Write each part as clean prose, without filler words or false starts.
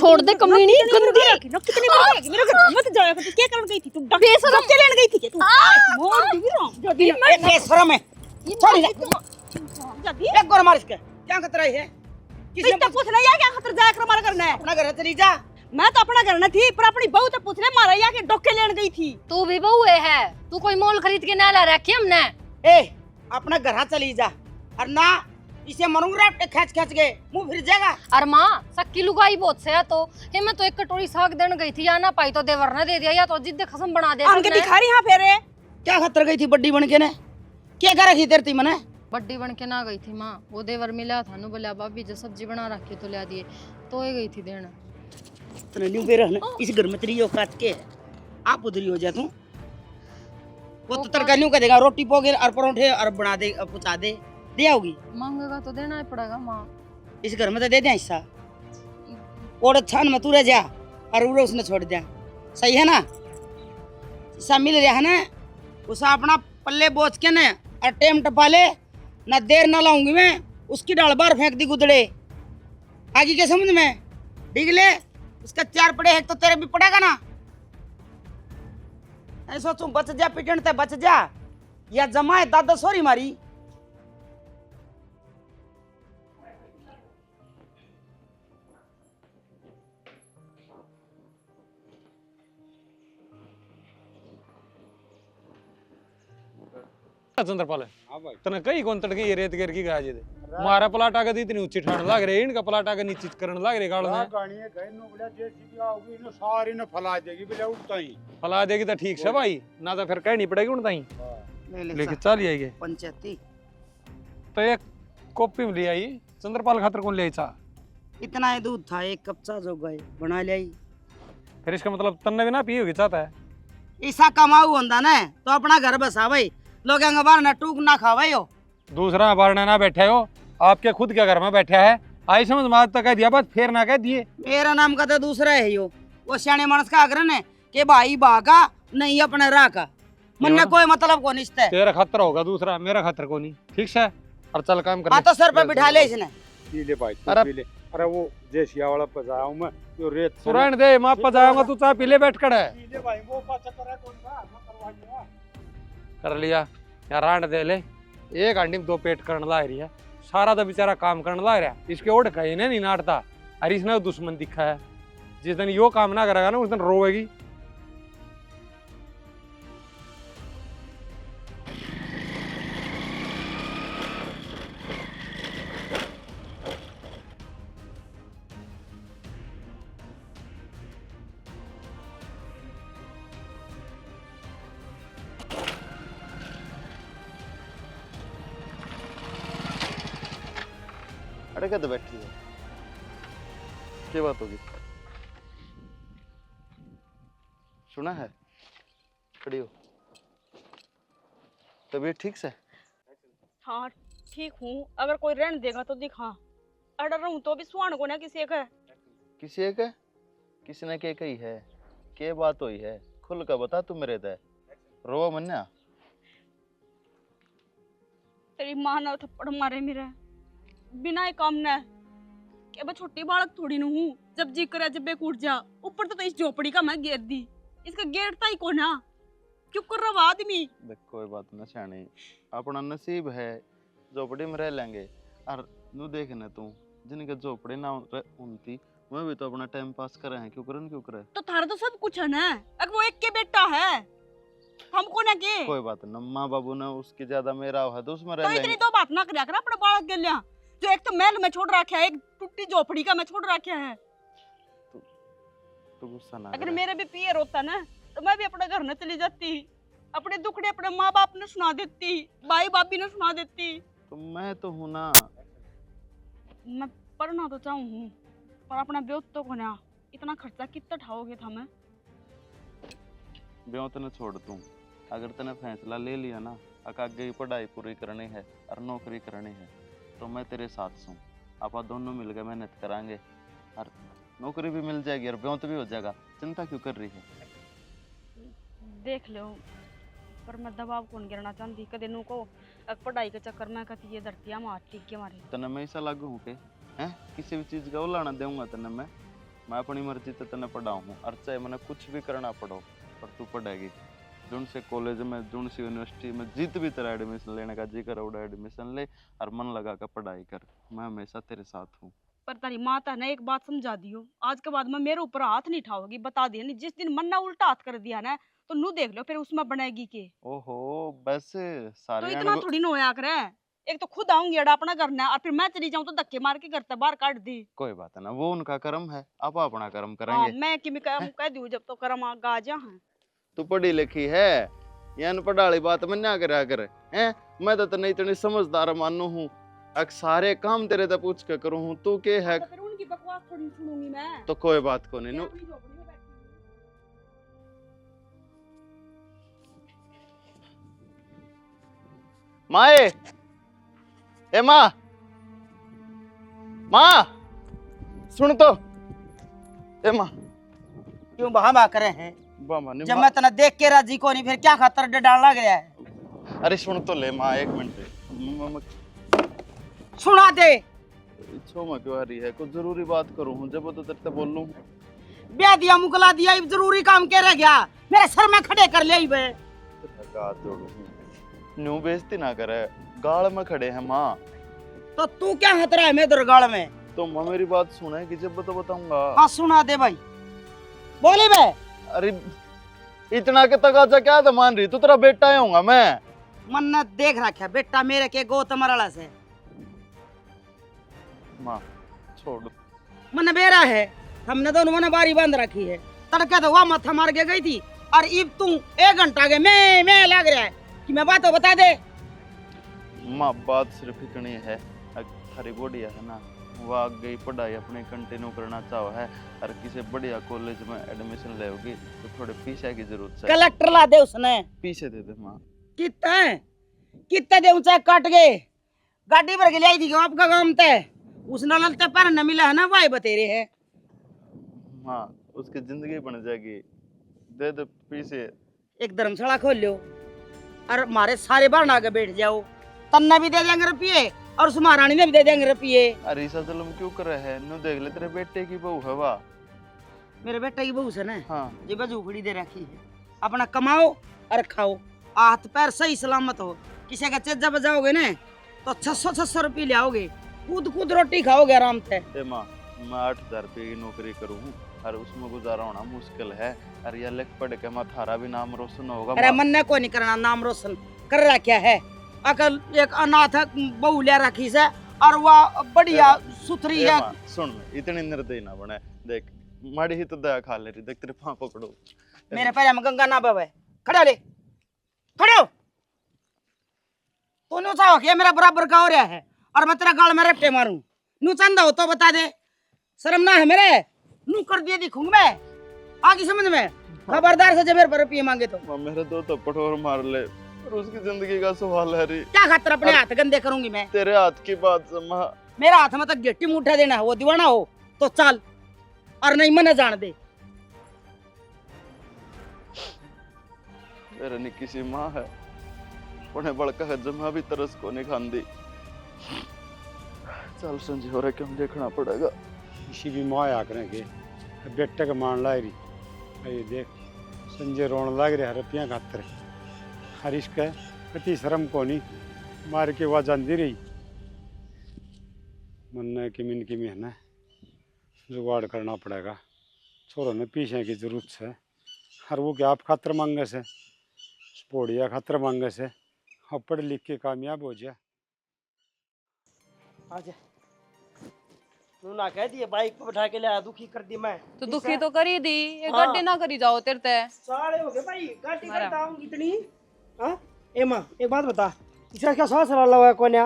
छोड़ दे कमीनी गंदी। कितनी बार कहेगी मेरे घर मत जाया कर। तू क्या करने गई थी? तू डॉक्टर लेने गई थी क्या तू? मोर दिवी रो जदी ए बेशरम है, छोड़ दे जदी एक गोर मार इसके। क्या खतरा है? किसी इससे पूछ ले या क्या खतर जाया कर मारा करना है? अपना घर चली जा। मैं तो अपना घर न थी पर अपनी बहू से पूछ ले मारा या के डॉक्टर लेने गई थी। तू भी बहू है, तू कोई मोल खरीद के ना ला रखी हमने। ए अपना घर चली जा और ना इसे मरूंगा खींच खींच के मुंह फिर जाएगा। और माँ सक्की लुगाई बहुत से है तो हे मैं तो एक कटोरी साग देने गई थी, या ना पाई तो देवर ने दे दिया, या तो जिद्द खसम बना दे आगे भिखारी हां फेरे। क्या खतर गई थी बड्डी बन के ने? क्या कर रखी तेरी मने? बड्डी बन के ना गई थी माँ, वो देवर मिला था नु बोला भाभी जो सब्जी बना रखी तो ले दिए, तो ही गई थी देना। तने न्यू बेरा ना इस घर में तेरी औकात के आप उधरी हो जा तू। वो तो तड़का न्यू कर देगा, रोटी पोगे और परोठे और बना दे पहुंचा दे आओगी। मांगेगा तो देना ही पड़ेगा माँ। इस घर में तो दे दे हिस्सा और छान में तू रह जा और उड़े उसने छोड़ दिया। सही है ना? हिस्सा मिल रहा है ना, उसे अपना पल्ले बोझ के ना और टेम टपा ले ना, देर ना लाऊंगी मैं उसकी डाल बार फेंक दी गुदड़े। आगे के समझ में डिग ले, उसका 4 पड़े है तो तेरे भी पड़ेगा ना। ऐसा सोचूं बच जा पिटन ते बच जा या जमाए दादा सोरी मारी। चंद्रपाल तने कई कौन तड़के ये रेत गिर की गाजे दे मारा प्लाट आगे इतनी ऊंची ठंड लग रही, इनका प्लाट आगे नीचे करने लग रही गाड़ में गाड़ी है गए नो बड़ा जेसीबी आओगी इनो सारी ने फैला देगी बिले उठता ही फला देगी तो ठीक है भाई, ना तो फिर कहनी पड़ेगी उनता ही लेके चल आएंगे पंचायती। तो एक कॉपी में ले आई चंद्रपाल खातर कौन ले आई चा? इतना ही दूध था, 1 कप चा जो गए बना ले आई। फिर इसका मतलब तन्ने भी ना पी होगी चाहता है। ऐसा कमाऊ होंदा ना तो अपना घर बसा भाई, लोग बाहर ना टूक ना खावे हो। दूसरा बारना ना बैठे हो, आपके खुद के घर में बैठा है। आई समझ में आज तक कह दिया, बस फिर ना कह दिए। मेरा नाम का तो दूसरा है यो, वो सियाने मानस का आग्रह है कि भाई बागा नहीं अपने राह का मन में कोई मतलब को निश्चय है। तेरा खतर होगा दूसरा, मेरा खतर को नहीं, ठीक है? और चल काम कर। हाँ तो सर पे बिठा ले इसने। पी ले भाई तू अरे पी ले। अरे वो जेसिया वाला पजाऊं मैं जो रेत सुरान दे मां पजाऊंगा, तू चाय पी ले बैठ कर है। पी ले भाई वो का चक्कर है कौन सा मैं करवाऊंगा। कर लिया यार, रांड दे ले। एक हांडी में 2 पेट करने ला रही है, सारा तो बेचारा काम करने ला रहा है। इसके ओढ़ कहीं नहीं नाटता, अरे इसने दुश्मन दिखा है। जिस दिन यो काम ना करेगा ना उस दिन रोएगी। अरे क्या तो बैठी है, क्या बात होगी? सुना है? खड़ी हो। तबीयत ठीक से? हाँ ठीक हूँ, अगर कोई रहने देगा तो दिखा। अडर रहूँ तो भी सुहान को ना किसी एक है। किसी एक है? किसी ने क्या कही है? क्या बात हुई है? खुल कर बता तू मेरे दे। रो मन्ना। तेरी माँ ने थप्पड़ मारे मेरे बिना ही काम न कि मैं छोटी बालक थोड़ी न हूँ, जब जी करे जब कूट जा। ऊपर तो इस झोपड़ी का मैं घेर दी, इसका गेरता ही को ना क्यों कर रहा आदमी। देख कोई बात ना सियानी, अपना नसीब है, झोपड़ी में रह लेंगे। और नू देख न तू जिनके झोपड़ी ना उनती मैं भी तो अपना टाइम पास कर रहे हैं, क्यों करे? तो थारा तो सब कुछ है ना, अगर वो एक के बेटा है हमको ना के। कोई बात ना, माँ बाबू ने उसकी ज्यादा मेरा है तो उसमें तो रह इतनी लेंगे। तो बात ना कर अपने बालक के लिया, जो एक तो महल में छोड़ रखा है, एक टूटी झोपड़ी का मैं छोड़ रखा है। तो गुस्सा ना अगर कर। मेरे भी पियर होता ना तो मैं भी अपने घर न चली जाती, अपने दुखड़े अपने माँ बाप ने सुना देती, भाई भाभी ने सुना देती। तो मैं तो हूँ ना। मैं पढ़ना तो चाहूँ पर अपना ब्योत तो को ना, इतना खर्चा कितना ठाओगे था मैं? ब्यों तने छोड़ दूँ, अगर तने फैसला ले लिया ना आगे की पढ़ाई पूरी करनी है और नौकरी करनी है तो मैं तेरे साथ हूँ। आप दोनों मिलकर मेहनत करांगे और नौकरी भी मिल जाएगी और ब्यों भी हो जाएगा। चिंता क्यों कर रही है? देख लो पर मैं दबाव कौन गिरना चाहती कदे नू को पढ़ाई के चक्कर में कती ये धरतियां मार टिक के मारे। तने मैं ऐसा लागू हूँ के हैं किसी भी चीज का उलाना दूंगा तने मैं? मैं अपनी मर्जी से तेने पढ़ाऊँ और चाहे मैंने कुछ भी करना पड़ो पर तू पढ़ेगी। जुन से कॉलेज में, जुन से यूनिवर्सिटी में जित भी तेरा एडमिशन लेने का जी कर उड़ा एडमिशन ले और मन लगा कर पढ़ाई कर। मैं हमेशा तेरे साथ हूँ। पर तारी माता ने एक बात समझा दियो, आज के बाद में मेरे ऊपर हाथ नहीं उठाओगी, बता दिया नहीं। जिस दिन मन ना उल्टा हाथ कर दिया ना तो नू देख लो फिर उसमें बनेगी के। ओहो बस तो सारे इतना थोड़ी ना होया करे। एक तो खुद आऊंगी अड़ा अपना करना है और फिर मैं चली जाऊं तो धक्के मार के घर से बाहर काट दी। कोई बात है ना, वो उनका कर्म है, आप अपना कर्म हाँ, करेंगे। मैं कि कह दूं जब तो कर्म गा जा है। तू पढ़ी लिखी है या अनपढ़ वाली बात मैं ना करा कर हैं। मैं तो तने इतनी समझदार मानू हूँ, अक सारे काम तेरे से पूछ के करूँ हूँ। तू के है तो फिर उनकी बकवास थोड़ी सुनूंगी मैं। तो कोई बात को नहीं। मैं नु अपनी झोपड़ी में बैठी हूँ। माए, ए माँ, माँ सुन तो। ए माँ क्यों बहा करे हैं? बाबा ने जब मैं तना देख के राजी को नहीं फिर क्या खातर डाल लग रहा है? अरे सुन तो ले माँ, एक मिनट सुना दे। छो माँ क्यों आ रही है? कुछ जरूरी बात करूँ हूँ, जब तो तेरे से बोल लूँ। ब्याह दिया मुकला दिया, अब जरूरी काम के रह गया मेरे सर में खड़े कर ले बे। न्यू बेइज्जती ना करे, गाड़ में खड़े हैं माँ। तो तू क्या खतरा है मेरे दुर्गाड़ में? तो माँ मेरी बात सुने कि जब तो बताऊंगा। हाँ सुना दे भाई, बोले बे। अरे इतना के तकाजा क्या था मान रही? तू तेरा बेटा ही होगा मैं। मन्नत देख रखा बेटा मेरे के गोत मरला से। माँ छोड़। मन बेरा है, हमने दोनों ने बारी बांध रखी है। तड़के तो वह माथा मार के गई थी और अब तू 1 घंटा के मैं लग रहा है कि मैं बात तो बता दे। माँ बात सिर्फ इतनी है, थारी बढ़िया है ना, वो आगे पढ़ाई अपने कंटिन्यू करना चाहो है और किसी बढ़िया कॉलेज में एडमिशन लेगी तो थोड़े पीछे की जरूरत है। कलेक्टर ला दे उसने। पीछे दे दे माँ। कितने दे ऊंचा काट गए गाड़ी भर के लाई थी आपका काम तय उस नलते पर न मिला है ना भाई बतेरे है। माँ उसकी जिंदगी बन जाएगी, दे दे पीछे। एक धर्मशाला खोल लो और हमारे सारे बार आगे बैठ जाओ, तन्ना भी दे देंगे रुपये और उस महारानी ने भी दे देंगे रुपये। अरे ऐसा जुल्म क्यों कर रहे हैं? नु देख ले तेरे बेटे की बहू है वाह। मेरे बेटे की बहू से ना हाँ जी बजू खड़ी दे रखी है, अपना कमाओ और खाओ, हाथ पैर सही सलामत हो। किसी का चेजा बजाओगे ना तो 600 रुपये ले आओगे, कूद रोटी खाओगे आराम से। ए माँ मैं 8,000 रुपये की नौकरी करूँ और उसमें गुजारा होना मुश्किल है। अरे ये लिख पढ़ के मैं थारा भी नाम रोशन होगा। अरे मन ने को नहीं करना नाम रोशन कर रखा है। अकल एक अनाथ बहू ले रखी से और वह बढ़िया सुथरी है। सुन इतनी निर्दयी ना बने, देख माड़ी ही तो दया खा ले रही, देख तेरे पाँव पकड़ो। मेरे पैर में गंगा ना बवे, खड़ा ले खड़ो। तू नु चाहो कि मेरा बराबर का हो रहा है और मैं तेरा गाल में रट्टे मारूं? नु चंदा हो तो बता दे, शर्म ना है मेरे? नु कर दिए दिखूंगा मैं आगे समझ में। खबरदार से जब मेरे पर रुपये मांगे तो मेरे 2 थप्पड़ और मार ले और उसकी जिंदगी का सवाल है री। क्या खातर अपने हाथ गंदे करूंगी मैं? तेरे हाथ की बात माँ। मेरा हाथ में तक गिट्टी मुठा देना है, वो दीवाना हो तो चल और नहीं मने जान दे। मेरे निक्की सी माँ है, उन्हें बड़का है जमा भी तरस को नहीं खांदी। चल संजय हो रहा क्यों देखना पड़ेगा। इसी भी माँ आ करेंगे बेटे का मान ला रही। ये देख संजय रोन लग रहा है रुपया खातर, हरीश का कति शर्म को नहीं मार के वह जान दी रही। मन की में है ना जुगाड़ करना पड़ेगा, छोरों ने पीछे की जरूरत है और वो क्या आप खातर मांगे से बढ़िया खातर मांगे से अब पढ़ लिख के कामयाब हो जाए। आजा तू ना कह दिए बाइक पे बैठा के ले दुखी कर दी मैं तो दुखी तो करी दी, ये हाँ। गड्ढे ना करी जाओ तेरे ते। सारे हो गए भाई गाड़ी मारा। करता हूं इतनी। हां ए मां एक बात बता, इसका क्या 100 साल लगा कोन्या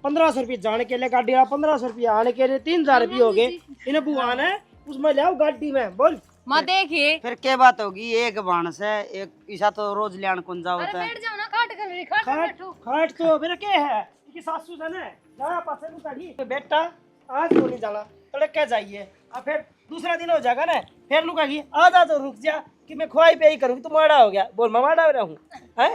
1500 रुपये जाने के लिए गाड़ी का, 1500 रुपये आने के लिए 3000 रुपये हो गए। इन्हें बुआन है उसमें ले आओ गाड़ी में बोल। माँ देखिए फिर क्या बात होगी, एक बाण से एक ईसा तो रोज लेन कौन जाओ अरे होता है। बैठ जाओ ना, खाट कर मेरी खाट पर बैठो। खाट तो मेरा क्या है कि सासू से ना जा पासे को काढ़ी बेटा आज को नहीं जाना तड़के जाइए और फिर दूसरा दिन हो जाएगा ना फिर लू कहेगी आधा तो रुक जा कि मैं खुआई पे ही करूँगी तो माड़ा हो गया। बोल मैं माड़ा हो रहा हूँ हैं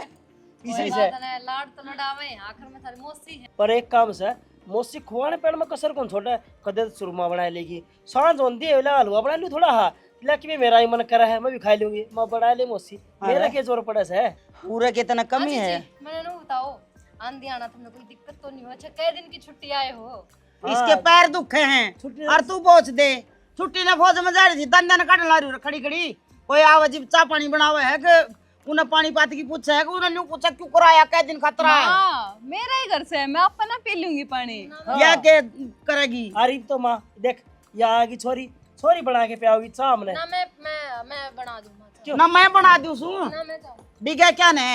इसी से। लाड तो लड़ावे आखिर में सारी मौसी है। पर एक काम से मोसी खुआने पेड़ में कसर कौन छोटा है कदे सुरमा बना लेगी सांझ होंदी है ला हलवा बना लूं थोड़ा हा लेकिन मेरा ही मन करा है मैं भी खा लूंगी मैं बना ले मोसी मेरा के जोर पड़ा से है पूरे के इतना कमी है। मैंने ना बताओ आंधी आना तुमने कोई दिक्कत तो नहीं हो? अच्छा कई दिन की छुट्टी आए हो? इसके पैर दुखे हैं और तू पहुंच दे। छुट्टी ने फौज में जा रही थी दंदन काट ला रही खड़ी खड़ी कोई आवा जी चाह पानी बनावे है कि उन्हें पानी पाती की पूछा है कि उन्हें न्यू पूछा क्यों कराया कै दिन खतरा है हाँ मेरा ही घर से है, मैं अपना पी लूंगी पानी। या के करेगी। अरे तो माँ देख यहाँ की छोरी छोरी बना के पियाओगी चाह हमने ना मैं बना दूंगा। ना मैं बना दूं सू ना मैं जाऊँ। डिगे क्या ने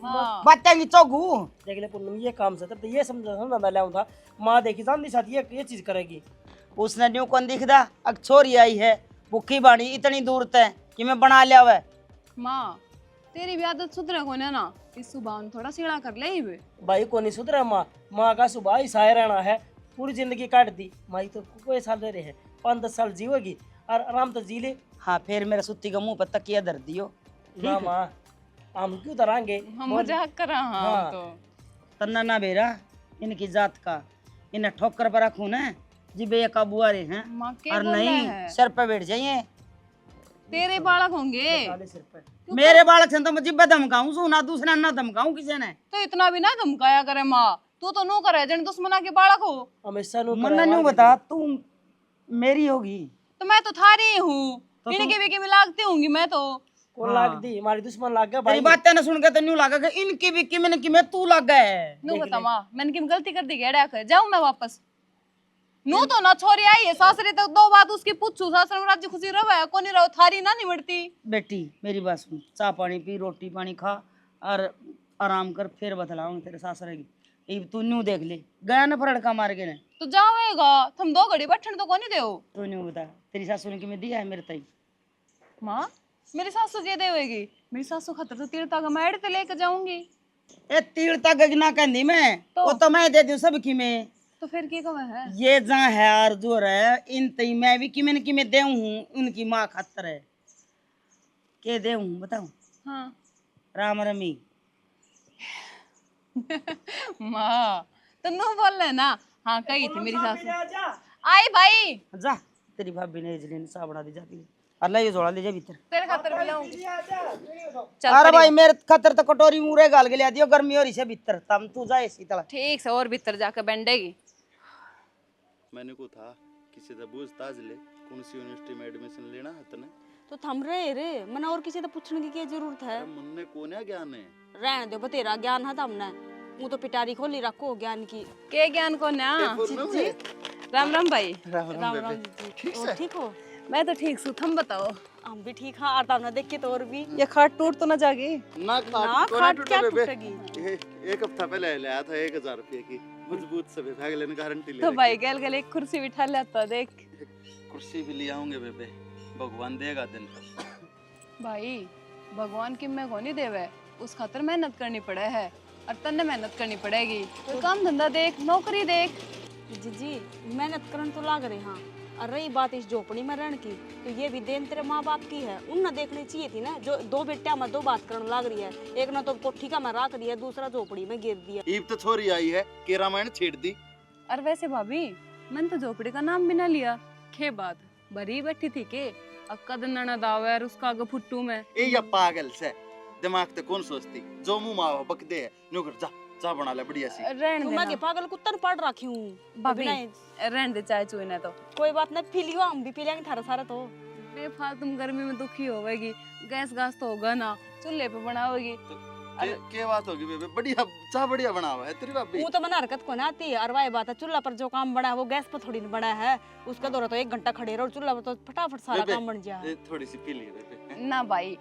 हाँ बातें की चौगू देख ले पूनम ये काम से तब तो ये समझा मैं लाऊं था माँ देखी जानती साथ ये चीज करेगी। उसने न्यू कौन दिखदा अग छोरी आई है भूखी बाणी इतनी दूर तक कि मैं बना लिया हुआ माँ तेरी भी आदत सुधरे को ना इस सुबह थोड़ा सीढ़ा कर ले ही बे। भाई को नहीं सुधरा माँ माँ का सुबह ही साय रहना है पूरी जिंदगी काट दी माई तो कोई साल दे रहे हैं 5-10 साल जीवेगी और आराम तो जी ले। हाँ फिर मेरे सुत्ती का मुंह पर तकिया धर दियो ना माँ हम क्यों तरांगे हम मजाक कर रहा हाँ। तो तन्ना ना बेरा इनकी जात का इन्हें ठोकर पर रखू ना जिबे ये काबू आ रहे हैं माँ के और बोल रहा नहीं है सर पे बैठ जाइए तेरे बालक होंगे साले सिर पे मेरे बालक से तो मैं जिब्बे धमकाऊं सू ना दूसरा ना धमकाऊं किसी ने तो इतना भी ना धमकाया करे माँ तू तो नो करे जन दुश्मना के बालक हो। हमेशा नु मन्ना न्यू बता तू मेरी होगी तो मैं तो थारी हूँ तो इनके भी के मिलागती होंगी मैं तो। कौन लाग दी हमारी दुश्मन लाग गया तेरी भाई। बातें ना सुन के तो न्यू लगा कि इनकी भी कि में तू लग गया है नो बता माँ मैंने किम गलती कर दी क्या कर जाऊँ मैं वापस नू तो ना छोरी आई है सासरे तो दो बात उसकी पूछू सासरे में राज्य खुशी रहो है कोनी रहो थारी ना निमड़ती। बेटी मेरी बात सुन चाह पानी पी रोटी पानी खा और आराम कर फिर बतलाऊंगी तेरे सासरे की ये तू न्यू देख ले गया ना फरड़का मार के ने तो जावेगा तुम 2 घड़ी बैठन तो कोनी देओ। तू न्यू बता तेरी सासू ने किमें दिया है मेरे तई माँ मेरी सासू जे देवेगी मेरी सासू खातर तो तीर्था का मैं एड़ते लेके जाऊंगी। ए तीर्था गगना कहनी मैं तो? वो तो मैं दे दूं सब की में तो फिर की कवे है ये जहाँ है और जो है इन तई मैं भी किमें दे हूँ उनकी माँ खातर है के दे हूँ बताऊं हाँ राम रमी माँ तो नो बोल रहे ना हाँ कही थी मेरी सासू आई भाई जा तेरी भाभी ने इजली सा बना दी जाती है अल्लाह ये जोड़ा ले जा भीतर तेरे खातर भी लाऊंगी। अरे भाई मेरे खातर तो कटोरी मुरे गाल के लिया दियो गर्मी हो रही से भीतर तम तू जा इसी तरह ठीक से और भीतर जाकर बैंडेगी। मैंने को था किसी से पूछताछ ले कौन सी यूनिवर्सिटी में एडमिशन लेना है तने तो थम रहे रे मना और किसी से पूछने की क्या जरूरत है। मुन्ने कोन्या ज्ञान है रहने दो बतेरा ज्ञान है हमने मुँह तो पिटारी खोली रखो ज्ञान की। के ज्ञान को ना राम राम भाई। राम राम जी और ठीक हो। मैं तो ठीक हूँ तुम बताओ। हम भी ठीक हाँ आता ना देख के तो और भी ये खाट टूट तो ना जागी ना ना खाट क्या टूटेगी। एक हफ्ता पहले लाया था 1000 रुपए की मजबूत से बैग लेने गारंटी ले तो भाई गल गल एक कुर्सी बिठा लेता देख कुर्सी भी ले आऊंगे बेबे भगवान देगा दिन भाई भगवान की मैं कोनी देवे उस खातर मेहनत करनी पड़े है और तन्ने मेहनत करनी पड़ेगी कोई काम धंधा देख नौकरी देख। जी मेहनत करन तो लाग रहे हाँ और रही बात इस झोपड़ी में रहने की तो ये भी देन तेरे माँ बाप की है उन ना देखनी चाहिए थी ना जो 2 बेटिया में 2 बात करने लग रही है एक ना तो कोठी का मैं रख दिया दूसरा झोपड़ी में गिर दिया। ईब तो छोरी आई है के रामायण छेड़ दी। और वैसे भाभी मैंने तो झोपड़ी का नाम भी ना लिया के बात भरी बैठी थी के अक्का दन्ना दावे और उसका आगे फुट्टू में ए या पागल से दिमाग ते कौन सोचती जो मुंह मावा बक दे नौकर जा जा बना ले बढ़िया सी रहने मैं के दे पागल कुत्ता पड़ रखी हूँ भाभी रहने दे चाय चुई ना तो कोई बात नहीं पी लियो हम भी पी लेंगे थारा सारा तो बेफालतू गर्मी में दुखी होवेगी गैस गास तो होगा ना चूल्हे पे बनाओगी के बात होगी बेबे बढ़िया चा बढ़िया बना हुआ है तेरी भाभी वो तो मना हरकत को ना आती है और वही बात है चूल्हा पर जो काम बना है वो गैस पर थोड़ी न बना है उसका दौरा तो 1 घंटा खड़े रहो चूल्हा पर तो फटाफट सारा बेबे, काम बन जाए। थोड़ी सी पी लिए बेबे ना भाई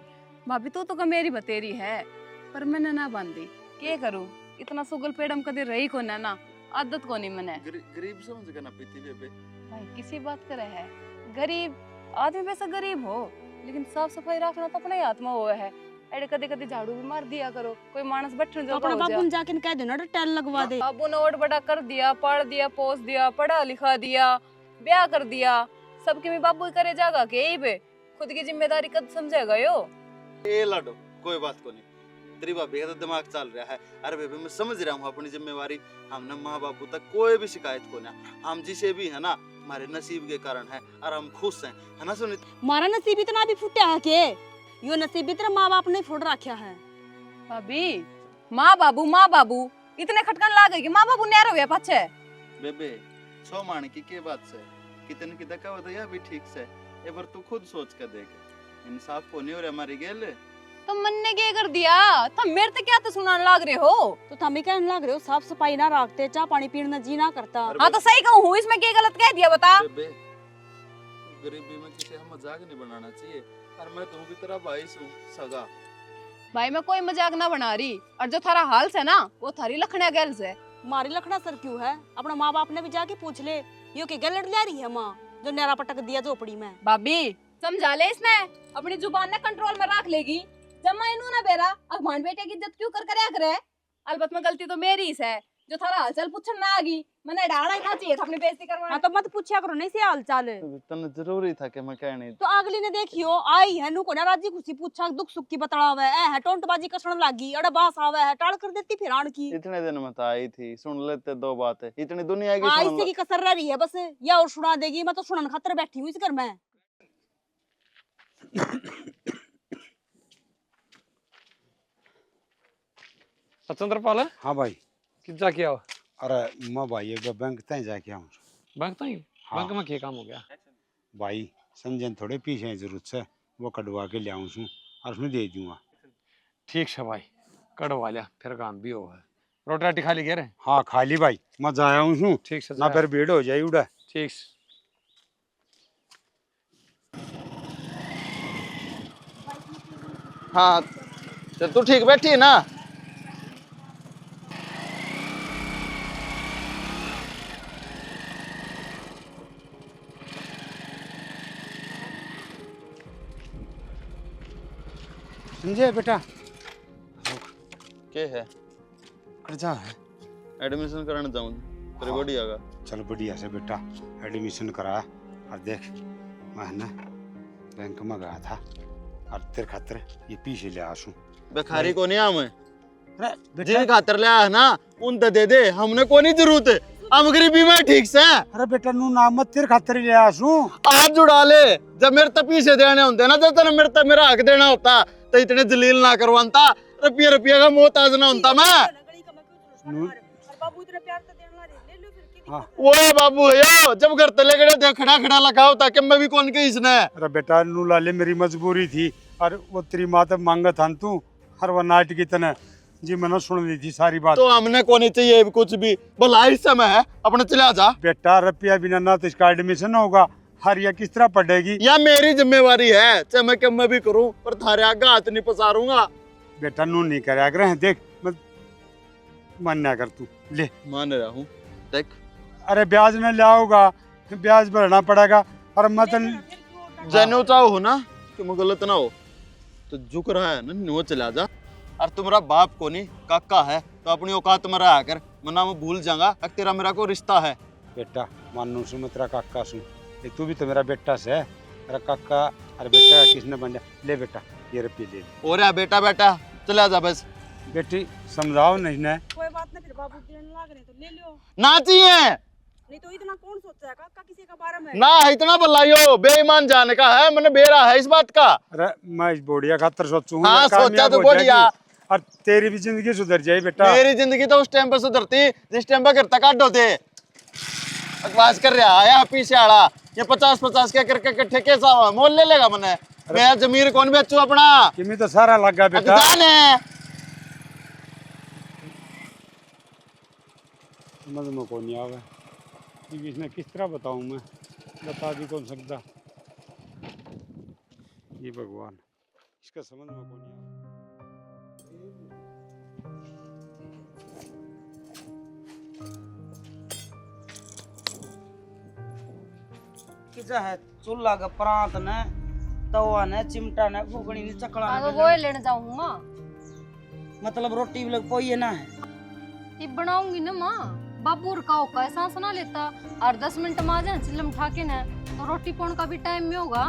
भाभी तो का मेरी बतेरी है पर मैंने ना बांधी के करूं इतना सुगल पेड़म कदे रही को ना आदत को नहीं मैंने गरीब समझ के ना पीती बेबे भाई किसी बात करे है गरीब आदमी वैसा गरीब हो लेकिन साफ सफाई रखना तो अपने हाथ में हुआ है अरे कदे कदे झाड़ू भी मार दिया करो कोई मानस बैठने तो जो अपने बाबू ने जाके कह दो ना टेल लगवा दे। बाबू ने ओट बड़ा कर दिया पढ़ दिया पोस दिया पढ़ा लिखा दिया ब्याह कर दिया सबके में बाबू ही करे जागा के यही पे खुद की जिम्मेदारी कद समझेगा यो ए लाडो कोई बात को नहीं तेरी भाभी का तो दिमाग चल रहा है। अरे बेबे मैं समझ रहा हूँ अपनी जिम्मेवारी, हमने माँ बापू तक कोई भी शिकायत को ना, हम जिसे भी है ना हमारे नसीब के कारण है और हम खुश हैं, है ना सुनीत? मारा नसीब इतना भी फुटा है के यो नसीब इतना माँ बाप ने फोड़ रखा है। भाभी माँ बाबू इतने खटकन लागे कि माँ बाबू न्यारो हुए पाछे। बेबे छो मान की के बात से कितने की धक्का बताया भी ठीक से, एक बार तू खुद सोच कर देख, इंसाफ को नहीं हो रहा हमारी गेल। तो मन ने क्या कर दिया? तुम मेरे से क्या तो सुनाने लाग रहे हो? तो थमी कहने लग रहे हो साफ सफाई ना रखते, चाय पानी पीना जी ना करता। हाँ तो सही कहूँ हूँ, इसमें क्या गलत कह दिया बता? बेबे गरीबी में किसी हम मजाक नहीं बनाना चाहिए, और मैं तू भी तेरा भाई हूँ सगा। भाई मैं कोई मजाक ना बना रही, और जो थारा हाल है ना वो थारी लखना गैल से। मारी लखना सर क्यों है? अपना माँ बाप ने भी जाके पूछ ले, यो के गलत ले रही है माँ जो न्यारा पटक दिया झोपड़ी में। भाभी समझा ले इसने, अपनी जुबान ने कंट्रोल में रख लेगी। जब मैं इन्हों ना बेरा अब मान बेटे की इज्जत क्यों कर करे? अलबत में गलती तो मेरी ही है, जो थारा हालचाल पूछन ना आगी, मैंने डाला ही ना चाहिए था अपनी बेइज्जती करवाना। हाँ तो मत पूछा करो नहीं से हाल चाल। तने जरूरी था कि मैं कहने तो अगली ने देखियो आई है नु को ना राजी खुशी पूछा दुख सुख की बतलावे है टोंटबाजी कसण लागी, अड़ा बास आवे है टाल कर देती फिर आण की। इतने दिन में तो आई थी, सुन लेते दो बातें, इतनी दुनिया की हाँ सुन इसी की कसर रह रही है बस, या और सुना देगी। मैं तो सुनन खातर बैठी हूँ इस घर में। चंद्रपाल हाँ भाई। कितना किया हो? अरे मैं भाई एक बैंक तय जाके आऊँ। बैंक तो ही हाँ। बैंक में क्या काम हो गया? भाई संजन थोड़े पीछे है जरूरत से, वो कटवा के ले आऊँ छूँ और उसमें दे दूंगा। ठीक है भाई, कड़वा लिया फिर काम भी हो है। रोटी राटी खा ली कह रहे? हाँ खाली भाई, मैं जाया हूँ छूँ ठीक से ना जा। फिर भीड़ हो जाए उड़ा। ठीक से। हाँ तो तू ठीक बैठी है ना? समझे बेटा? क्या है? खर्चा है। एडमिशन कराने जाऊँ तेरे बढ़िया का। चल बढ़िया से बेटा एडमिशन करा। और देख मैं ना बैंक में गया था और तेरे खातिर ये पीछे ले आसूँ। बेखारी को नहीं आ मैं, अरे जिन खातर ले आया ना उन तो दे दे, हमने को नहीं जरूरत है, हम गरीबी में ठीक से। अरे बेटा नू नाम मत तेरे खातिर ले आसूँ। आज जुड़ा ले, जब मेरे तक पीछे देने होते ना, जब तेने मेरे तक मेरा हक देना होता तो इतने जलील ना करवाता, रुपया का मोहताज ना होता मैं। हाँ। वो बाबू है जब घर तले गए खड़ा खड़ा लगा होता कि मैं भी कौन के इसने। अरे बेटा नू लाले मेरी मजबूरी थी और वो तेरी माँ तब मांगा था तू हर वो नाट की तरह जी मैंने सुन ली थी सारी बात। तो हमने को नहीं चाहिए कुछ भी, भला इस समय है अपने चला जा। बेटा रुपया बिना ना तो इसका एडमिशन होगा, हर या किस तरह पढ़ेगी? या मेरी जिम्मेवारी है, चाहे मैं क्या मैं भी करूं, पर थारे आगे हाथ नहीं पसारूंगा। बेटा नू नहीं करे आग्रह देख मैं मान्या कर तू ले। मान रहा हूँ देख। अरे ब्याज न लाओगा, ब्याज भरना पड़ेगा। और मत जैनो चाहो हो ना कि मैं गलत ना हो, तो झुक रहा है ना नो चला जा। और तुम्हारा बाप को नहीं काका है तो अपनी औकात में रहा कर, वरना मैं भूल जाऊंगा कि तेरा मेरा को रिश्ता है। बेटा मानू सु मैं तेरा काका सु, तू भी तो मेरा बेटा से है। तेरा काका अरे बेटा किसने बन जाए। ले बेटा ये रुपये ले। और या बेटा बेटा चला जा बस। बेटी समझाओ नहीं ना। कोई बात नहीं, फिर बाबू देने लाग रहे तो ले लो। ना चाहिए, नहीं तो इतना कौन सोचता है काका किसी का बारे में? ना इतना बल्लाइयो, बेईमान जाने का है, मैंने बेरा है इस बात का। अरे मैं इस बोड़िया खातर सोचूं। हाँ सोचा तो बढ़िया। और तेरी भी जिंदगी सुधर जाए बेटा। मेरी जिंदगी तो उस टाइम पे सुधरती जिस टाइम पे करता काट होते। बकवास कर रहा है पीछे आड़ा, ये 50-50 के करके इकट्ठे कैसा मोल ले लेगा मैंने? मैं जमीर कौन बेचू अपना? किमी तो सारा लगा बेटा। समझ में कौन नहीं आवे, इसने किस तरह बताऊं मैं, बता भी कौन सकता। ये भगवान इसका समझ में कौन नहीं आवे। किसा है चूल्हा का परात ने तवा ने चिमटा ने फूकनी ने चकला हाँ, ने तो वो ही लेने जाऊंगा। मतलब रोटी भी लग पोई है ना है। ये बनाऊंगी ना माँ, बाबू का होका सांस ना लेता और 10 मिनट में आ जाए चिल्लम ठाके ने, तो रोटी पौन का भी टाइम में होगा।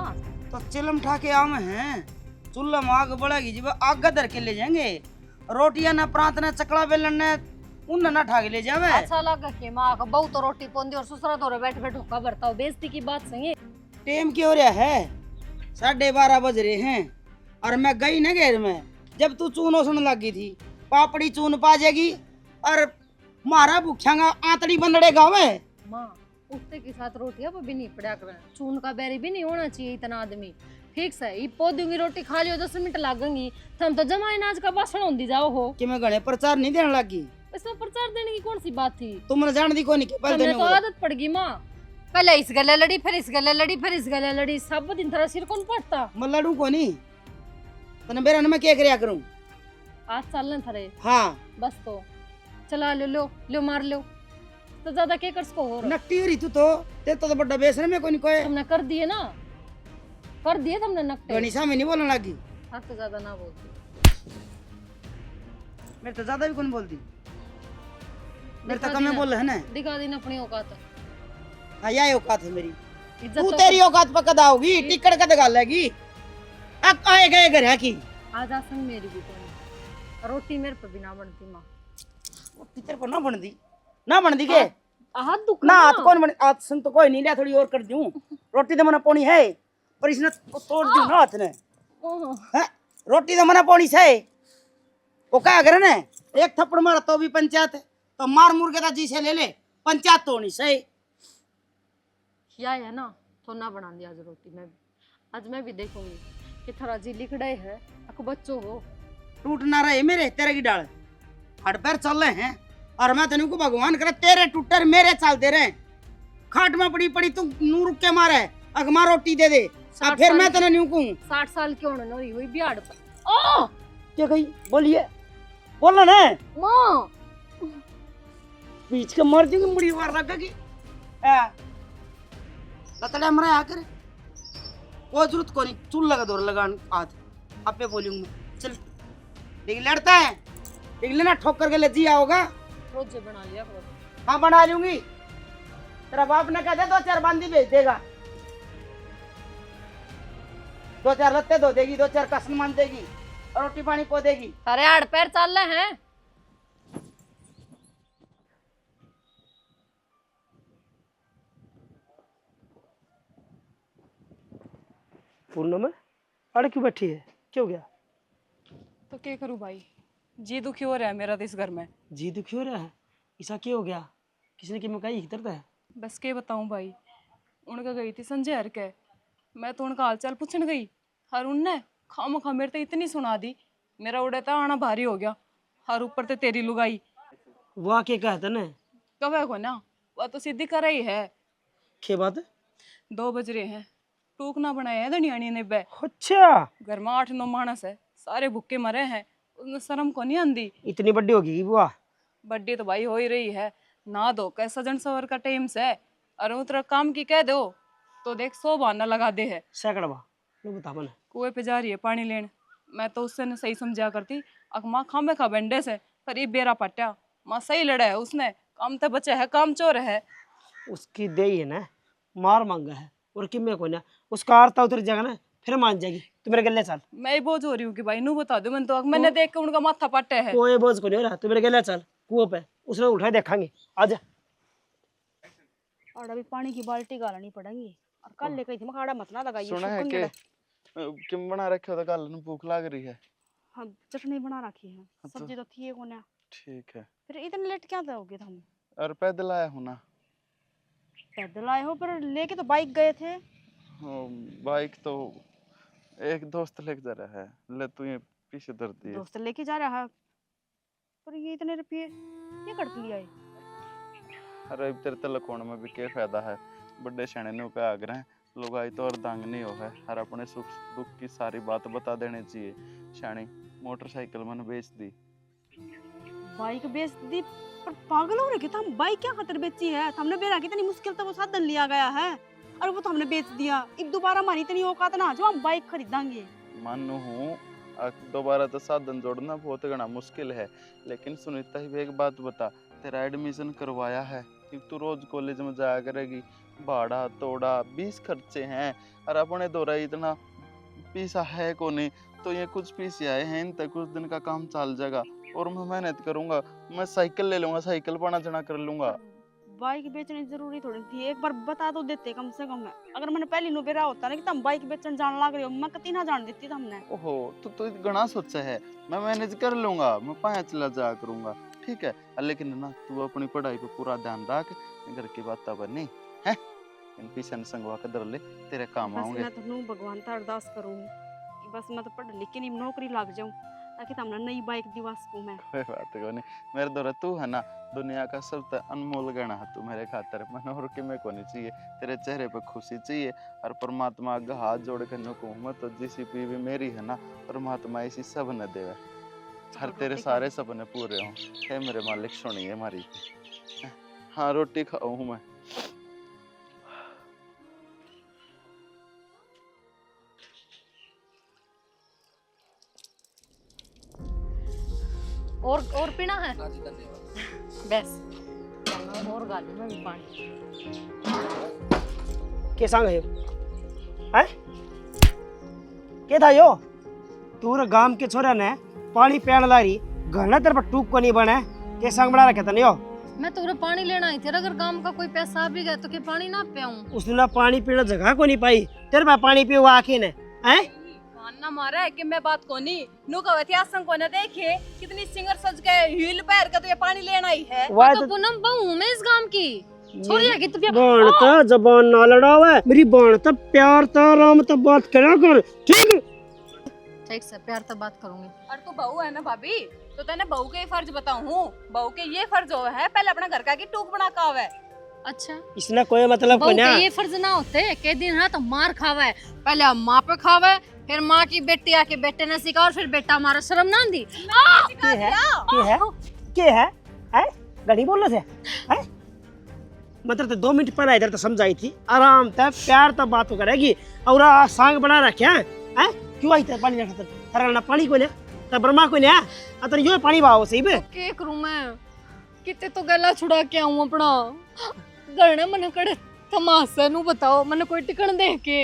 तो चिलम ठाके आम हैं, चूल्हा में आग बढ़ेगी जब आग धर के ले जाएंगे रोटियां ना प्रांत ना चकला बेलन ने उन ना ठाके ले जावे। अच्छा लगा कि माँ का बहू तो रोटी पोंदी और ससुरा तो बैठ बैठ हुक्का भरता हो, बेइज्जती की बात सही है। टेम क्या हो रहा है? 12:30 बज रहे हैं और मैं गई ना घेर में, जब तू चूनो सुन लगी थी, पापड़ी चून पा जाएगी और मारा भूख्यांगा आंतड़ी बंदड़े गावे। माँ कुत्ते के साथ रोटियां पर भी नहीं पड़ा कर, चून का बैरी भी नहीं होना चाहिए इतना आदमी। ठीक से ये पौधूंगी रोटी खा लियो 10 मिनट लागेंगी, थम तो जमाई नाच का भाषण होंदी जाओ हो कि मैं घने प्रचार नहीं देने लगी। इसमें प्रचार देने की कौन सी बात थी? तुमने जान दी कोनी के पहले तुमने देने तो को। आदत पड़ गई माँ, पहले इस गले लड़ी फिर इस गले लड़ी फिर इस गले लड़ी, सब दिन तेरा सिर कौन पड़ता? मैं लड़ू कोनी तने बेरा मैं क्या करया करूं? आज चलने थरे हाँ बस तो चला लो मार लो तो ज्यादा क्या कर सको हो रहा? नकटी हो रही तू तो ते तो बड़ा बेसर में कोनी कोई तुमने कर दिए ना, कर दिए तुमने नकटे। गणिसा में नहीं बोलने लगी। हाँ तो ज्यादा ना बोलती, मेरे तो ज्यादा भी कौन बोलती, मेरे तो कम में बोल है ना। दिखा दी ना अपनी औकात। हाँ यही औकात है मेरी। इज्जत तू तो तेरी औकात पर कदा होगी, टिकट कद गाल लेगी। अब आए गए घर है की आज आसन मेरी भी कोई रोटी मेरे पे भी ना बनती माँ। तेरे को ना बन दी के हाथ दुख ना हाथ कौन बन हाथ सुन तो कोई नहीं लिया, थोड़ी और कर दूं। रोटी तो मना पौनी है पर इसने तो तोड़ दी ना हाथ ने। हैं? रोटी तो मना पौनी से वो क्या करे ना, एक थप्पड़ मारा तो भी पंचायत, तो मार मुर के तो जी से ले ले पंचायत तो होनी सही। या है ना तो ना बना दिया आज रोटी। मैं आज मैं भी देखूंगी कि थोड़ा जी लिखड़े है अक बच्चों हो टूट ना रहे मेरे तेरे की डाल, हट पैर चल रहे हैं और मैं तेन को भगवान करे तेरे टूटर मेरे चलते रहे। खाट में पड़ी पड़ी तू नू रुक के मारे अगमा रोटी दे दे, अब फिर मैं तेने न्यू कहूं 60 साल की होने नोरी हुई बिहाड़ पर। ओ क्या कही बोलिए बोलना ना माँ बीच के मर दूंगी मुड़ी मार लगेगी। लतड़े मरे आकर वो जरूरत को नहीं, चूल लगा दौर लगान हाथ अब पे बोलूंगा। चल देख लड़ता है देख लेना ठोकर के ले जी आओगा। रोजे बना लिया करो। हाँ बना लूंगी, तेरा बाप ने कहते 2-4 बांदी भेज देगा, 2-4 लत्ते धो देगी, 2-4 कसम मान देगी और रोटी पानी पो देगी। अरे हाड़ पैर चल रहे हैं। पूर्णिमा अरे क्यों बैठी है, क्यों गया? तो क्या करूँ भाई, जी दुखी हो रहा है मेरा तो इस घर में। जी दुखी हो रहा है, ऐसा क्यों हो गया? किसने की मकाई हितर है? बस के बताऊं भाई, उनका गई थी संजय हर के, मैं तो उनका हालचाल पूछने गई हर उनने खाम खा मेरे तो इतनी सुना दी, मेरा उड़ता आना भारी हो गया। हर ऊपर ते तेरी लुगाई वाह के कहते न कवे को ना, वह तो सीधी कर रही है। के बात 2 बज रहे हैं, टूक ना बनाया है धनियानी ने बे। अच्छा घर में 8-9 मानस है, सारे भूखे मरे हैं, उसमें शर्म को नहीं आंदी। इतनी बड़ी होगी वाह। बड्डी तो भाई हो ही रही है, ना दो कै सजन सवर का टाइम से और उतरा काम की कह दो तो देख 100 बहाना लगा दे है। सैकड़ा बा लो बता मन कुएं पे जा रही है पानी लेने, मैं तो उससे न सही समझा करती अक माँ खामे खा बेंडे से, पर ये बेरा पट्टा माँ सही लड़ा है उसने, काम तो बचा है काम चोर है। उसकी दे है ना मार मांगा है और किमे को ना उसका आरता उतर जाएगा ना फिर मान जाएगी। तू मेरे गले चल। मैं ही बोझ हो रही हूँ कि भाई नू बता दो, मैंने तो मैंने देख के उनका माथा पट्टे है। कोई बोझ को नहीं हो रहा, तू मेरे गले चल कुओं पे, उसने उठाए देखेंगे। आजा और अभी पानी की बाल्टी गालनी पड़ेगी और कल लेकर थी मखाड़ा मत ना लगाइए। सुना है कि किम बना रखे हो तो कल न भूख लग रही है। हाँ चटनी बना रखी है, अच्छा। सब्जी तो थी को ना। ठीक है। फिर इतने लेट क्या दोगे तुम? और पैदल आया हूँ ना। पैदल आए हो पर लेके तो बाइक गए थे। बाइक तो एक दोस्त लेके जा रहा है, ले तू ये पीछे धरती है। दोस्त लेके जा रहा है पर ये इतने रुपये ये कट लिया है। अरे तेरे तलकोण में भी क्या फायदा है, बड़े शणे ने का आग्रह लोग आई तो और दंग नहीं हो है और अपने सुख दुख की सारी बात बता देने चाहिए। शानी मोटरसाइकिल मैंने बेच दी। बाइक बेच दी? पर पागल हो रहे थे हम, बाइक क्या खातिर बेची है? हमने बेरा कितनी मुश्किल से वो साधन लिया गया है और वो तो हमने बेच दिया। अब दोबारा हमारी इतनी औकात ना जो हम बाइक खरीदेंगे। मानू हूँ दोबारा तो साधन जोड़ना बहुत घना मुश्किल है, लेकिन सुनीता ही एक बात बता, तेरा एडमिशन करवाया है, तू रोज कॉलेज में जाया करेगी, भाड़ा तोड़ा 20 खर्चे हैं और अपने दौरा इतना पैसा है को नहीं, तो ये कुछ पैसे आए हैं, इन तक कुछ दिन का काम चल जाएगा और मैं मेहनत करूंगा। मैं साइकिल ले लूंगा, साइकिल पढ़ना चढ़ा कर लूंगा। बाइक बेचनी जरूरी थोड़ी थी, एक बार बता तो देते कम से कम। अगर मैंने पहले नु बेरा होता ना कि तुम बाइक बेचन जान लग रहे हो, मैं कती ना जान देती तुमने। ओहो, तो घना सोचा है। मैं मैनेज कर लूंगा, मैं 5 ला जा करूंगा, ठीक है। लेकिन ना तू अपनी पढ़ाई पे पूरा ध्यान रख, घर की बात पर नहीं है। इन पीछे न संगवा के दर ले, तेरे काम बस आऊंगे। मैं तो भगवान का अरदास करूँ कि बस मैं तो पढ़ लिख के नहीं नौकरी लग जाऊं, ताकि तुमने नई बाइक दिवा सकूं मैं। कोई बात को नहीं, मेरे दौरा तू है ना, दुनिया का सबसे अनमोल गहना है तू मेरे खातर। मन और के में को नहीं चाहिए, तेरे चेहरे पे खुशी चाहिए। और परमात्मा आगे हाथ जोड़ कर नको मत, तो जिसी पी भी मेरी है ना, परमात्मा इसी सब न देवे, हर तेरे सारे सपने पूरे हों। हे मेरे मालिक सुनिए हमारी। हाँ, रोटी खाऊं मैं। और पीना है बस और गाली में भी पानी के संग है हैं के था यो तूर गांव के छोरा ने पानी पियान लारी घना तेरे पर टूक को नहीं बने के संग बना रखे तने यो। मैं तो पानी लेना आई थी, अगर काम का कोई पैसा भी गया तो के पानी ना पियाऊं। उसने ना पानी पीने जगह को नहीं पाई, तेरे पे पानी पियो आके ने हैं ना मारा है कि मैं बात को नहीं नु कहवे थी आसंग को ने देखे कितनी सिंगर सज के हील पैर के तो ये पानी लेना ही है। तो पूनम बहू मैं इस गांव की छोरी है कि तू बाण ता जबान ना लड़ावे, मेरी बाण ता प्यार ता आराम ता बात करा कर, ठीक ठीक से प्यार तो बात करूंगी। और तू बहू है ना भाभी, तो तेने बहू के फर्ज बताऊं, बहू के ये फर्ज हो है पहले अपना घर का की टूक बना का आवे। अच्छा इसने कोई मतलब बहू को ना के ये फर्ज ना होते के दिन है तो मार खावे, पहले माँ पे खावे, फिर माँ की बेटी आके बेटे ने सिखा, और फिर बेटा हमारा शर्म ना दी। के है हैं गड़ी बोल रहे थे हैं मतलब तो 2 मिनट पहले इधर तो समझाई थी आराम से प्यार तो बात करेगी और सांग बना रखे हैं क्यों आई पानी ना खातर तरना पानी को ने त ब्रह्मा को ने अतर यो पानी भाव सही बे के करूं मैं किते तो गला छुड़ा के आऊं अपना गरने मन कड़े तमाशा नु बताओ मन कोई टिकण दे के।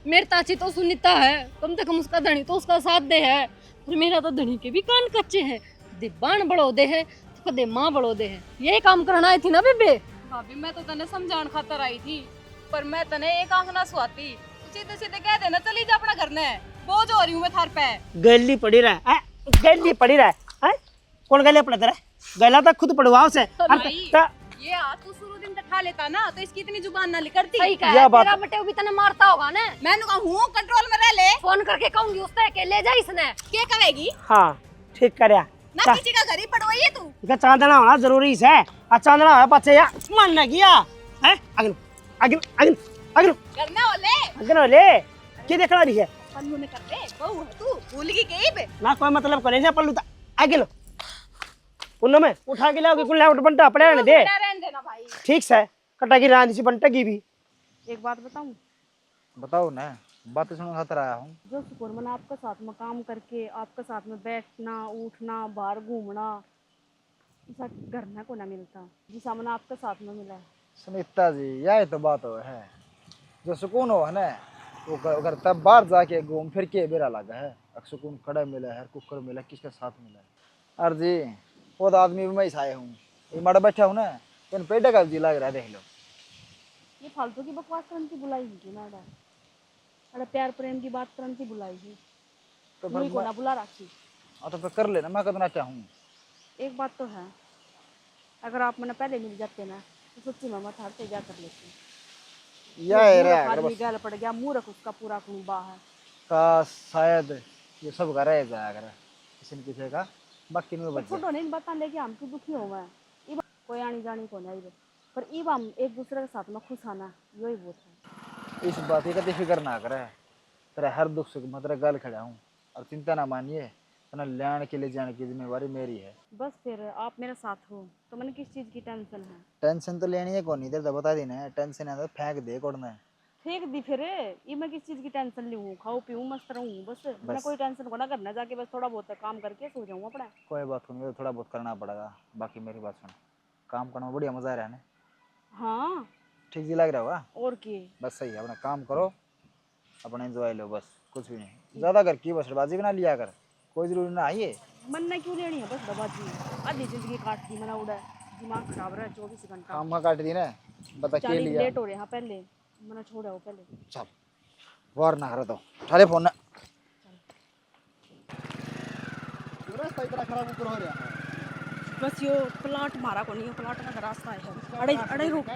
मेरे ताची तो सुनीता है, कम से कम उसका धनी तो उसका साथ दे है, पर मेरा तो धनी के भी कान कच्चे हैं। दिब्बान बड़ो दे है तो कदे माँ बड़ो दे है, यही काम करना आई थी ना बेबे। भाभी मैं तो तने समझान खातर आई थी, पर मैं तने एक आंख ना सुहाती, सीधे सीधे कह देना चली जा अपना घर ने, बोझ हो रही हूं मैं थार पे। गली पड़ी रहा है गली पड़ी रहा है कौन गले पड़ा तेरा गला तो खुद पड़वाओ से ये आ तू शुरू दिन तक खा लेता ना तो इसकी इतनी जुबान ना निकलती। सही कहा है, तेरा बटे भी तने मारता होगा ना। मैंने कहा हूं कंट्रोल में रह ले, फोन करके कहूंगी उससे के ले जा इसने। क्या कहेगी हाँ ठीक करया ना, किसी का घर ही पड़वाई है तू। इसका चांदना होना जरूरी है, चांदना है बच्चे या मन न गया है अगन अगन अगन अगन करना ओले अगन ले के देखला नहीं है पल्लू ने कर दे बहू है तू भूल गई कहीं पे ना कोई मतलब को नहीं पल्लू अगन उन में उठा के लाओगे कुल उठ बंटा पड़े रहने दे रहने देना भाई। ठीक है कटा की रांधी सी बंटा की भी। एक बात बताऊं, बताओ ना, बातें सुनने खातर आया हूँ। जो सुकून मना आपके साथ में काम करके आपके साथ में बैठना उठना बाहर घूमना ऐसा घर में को ना मिलता जिसा मना आपके साथ में मिला है। सुनीता जी यही तो बात है, जो सुकून हो है ना वो अगर तब बाहर जाके घूम फिर के बेरा लगा है, सुकून कड़ा मिला है कुकर मिला किसके साथ मिला है। अरे जी वो तो आदमी भी मैं आया हूँ, ये माड़ा बैठा हूँ ना इन पेटे का जी लग रहा है, देख लो। ये फालतू की बकवास करने की बुलाई थी ना, अरे प्यार प्रेम की बात करने की बुलाई थी तो मुझे को ना बुला रखी। हाँ तो फिर कर लेना, मैं करना चाहूँ। एक बात तो है, अगर आप मैंने पहले मिल जाते ना तो सच्ची में मत हारते जा कर लेते। आदमी गल पड़ गया मूर्ख उसका पूरा कुनबा है का शायद ये सब का रह जाया करे किसी न किसी का, बाकी नहीं बच छोटो नहीं बता लेके हम क्यों दुखी हो गए, कोई आनी जानी को नहीं पर इब हम एक दूसरे के साथ में खुश आना यही बहुत है। इस बात की कभी फिक्र ना करे, तेरा हर दुख सुख मैं तेरा गल खड़ा हूँ और चिंता ना मानिए, तना लेने के लिए जाने की जिम्मेवारी मेरी है। बस फिर आप मेरे साथ हो तो मैंने किस चीज़ की टेंशन है। टेंशन तो लेनी है कौन, इधर तो बता देना है, टेंशन है तो फेंक दे कोड़ना है। फेंक दी फिर ये मैं किस चीज़ की टेंशन लूँ, खाऊं पीऊँ मस्त रहूँ बस मैं कोई टेंशन को ना करना, जाके बस थोड़ा बहुत काम करके सो जाऊँ अपना। कोई बात नहीं, थोड़ा बहुत करना पड़ेगा, बाकी मेरी बात सुन, काम करने में बढ़िया मजा आ रहा है ना। हाँ ठीक जी लग रहा होगा और की बस सही है, अपना काम करो अपना एंजॉय लो बस। कुछ भी नहीं। ज्यादा घर की बसड़बाजी बना लिया कर, कोई जरूरी ना आई है। मन ने क्यों लेनी है बस दबाजी, आधी जिंदगी काट दी मना उड़ा, दिमाग खराब रहा 24 घंटा। काम का काट दी ना, बता के लिया। लेट हो रहे हैं पहले, मना छोड़ा हो पहले। चल वार ना कर दो, उठा ले फोन ना। रास्ता इतना खराब ऊपर हो रहा है। बस यो प्लाट मारा को नहीं, प्लाट का रास्ता है। अड़े अड़े रुक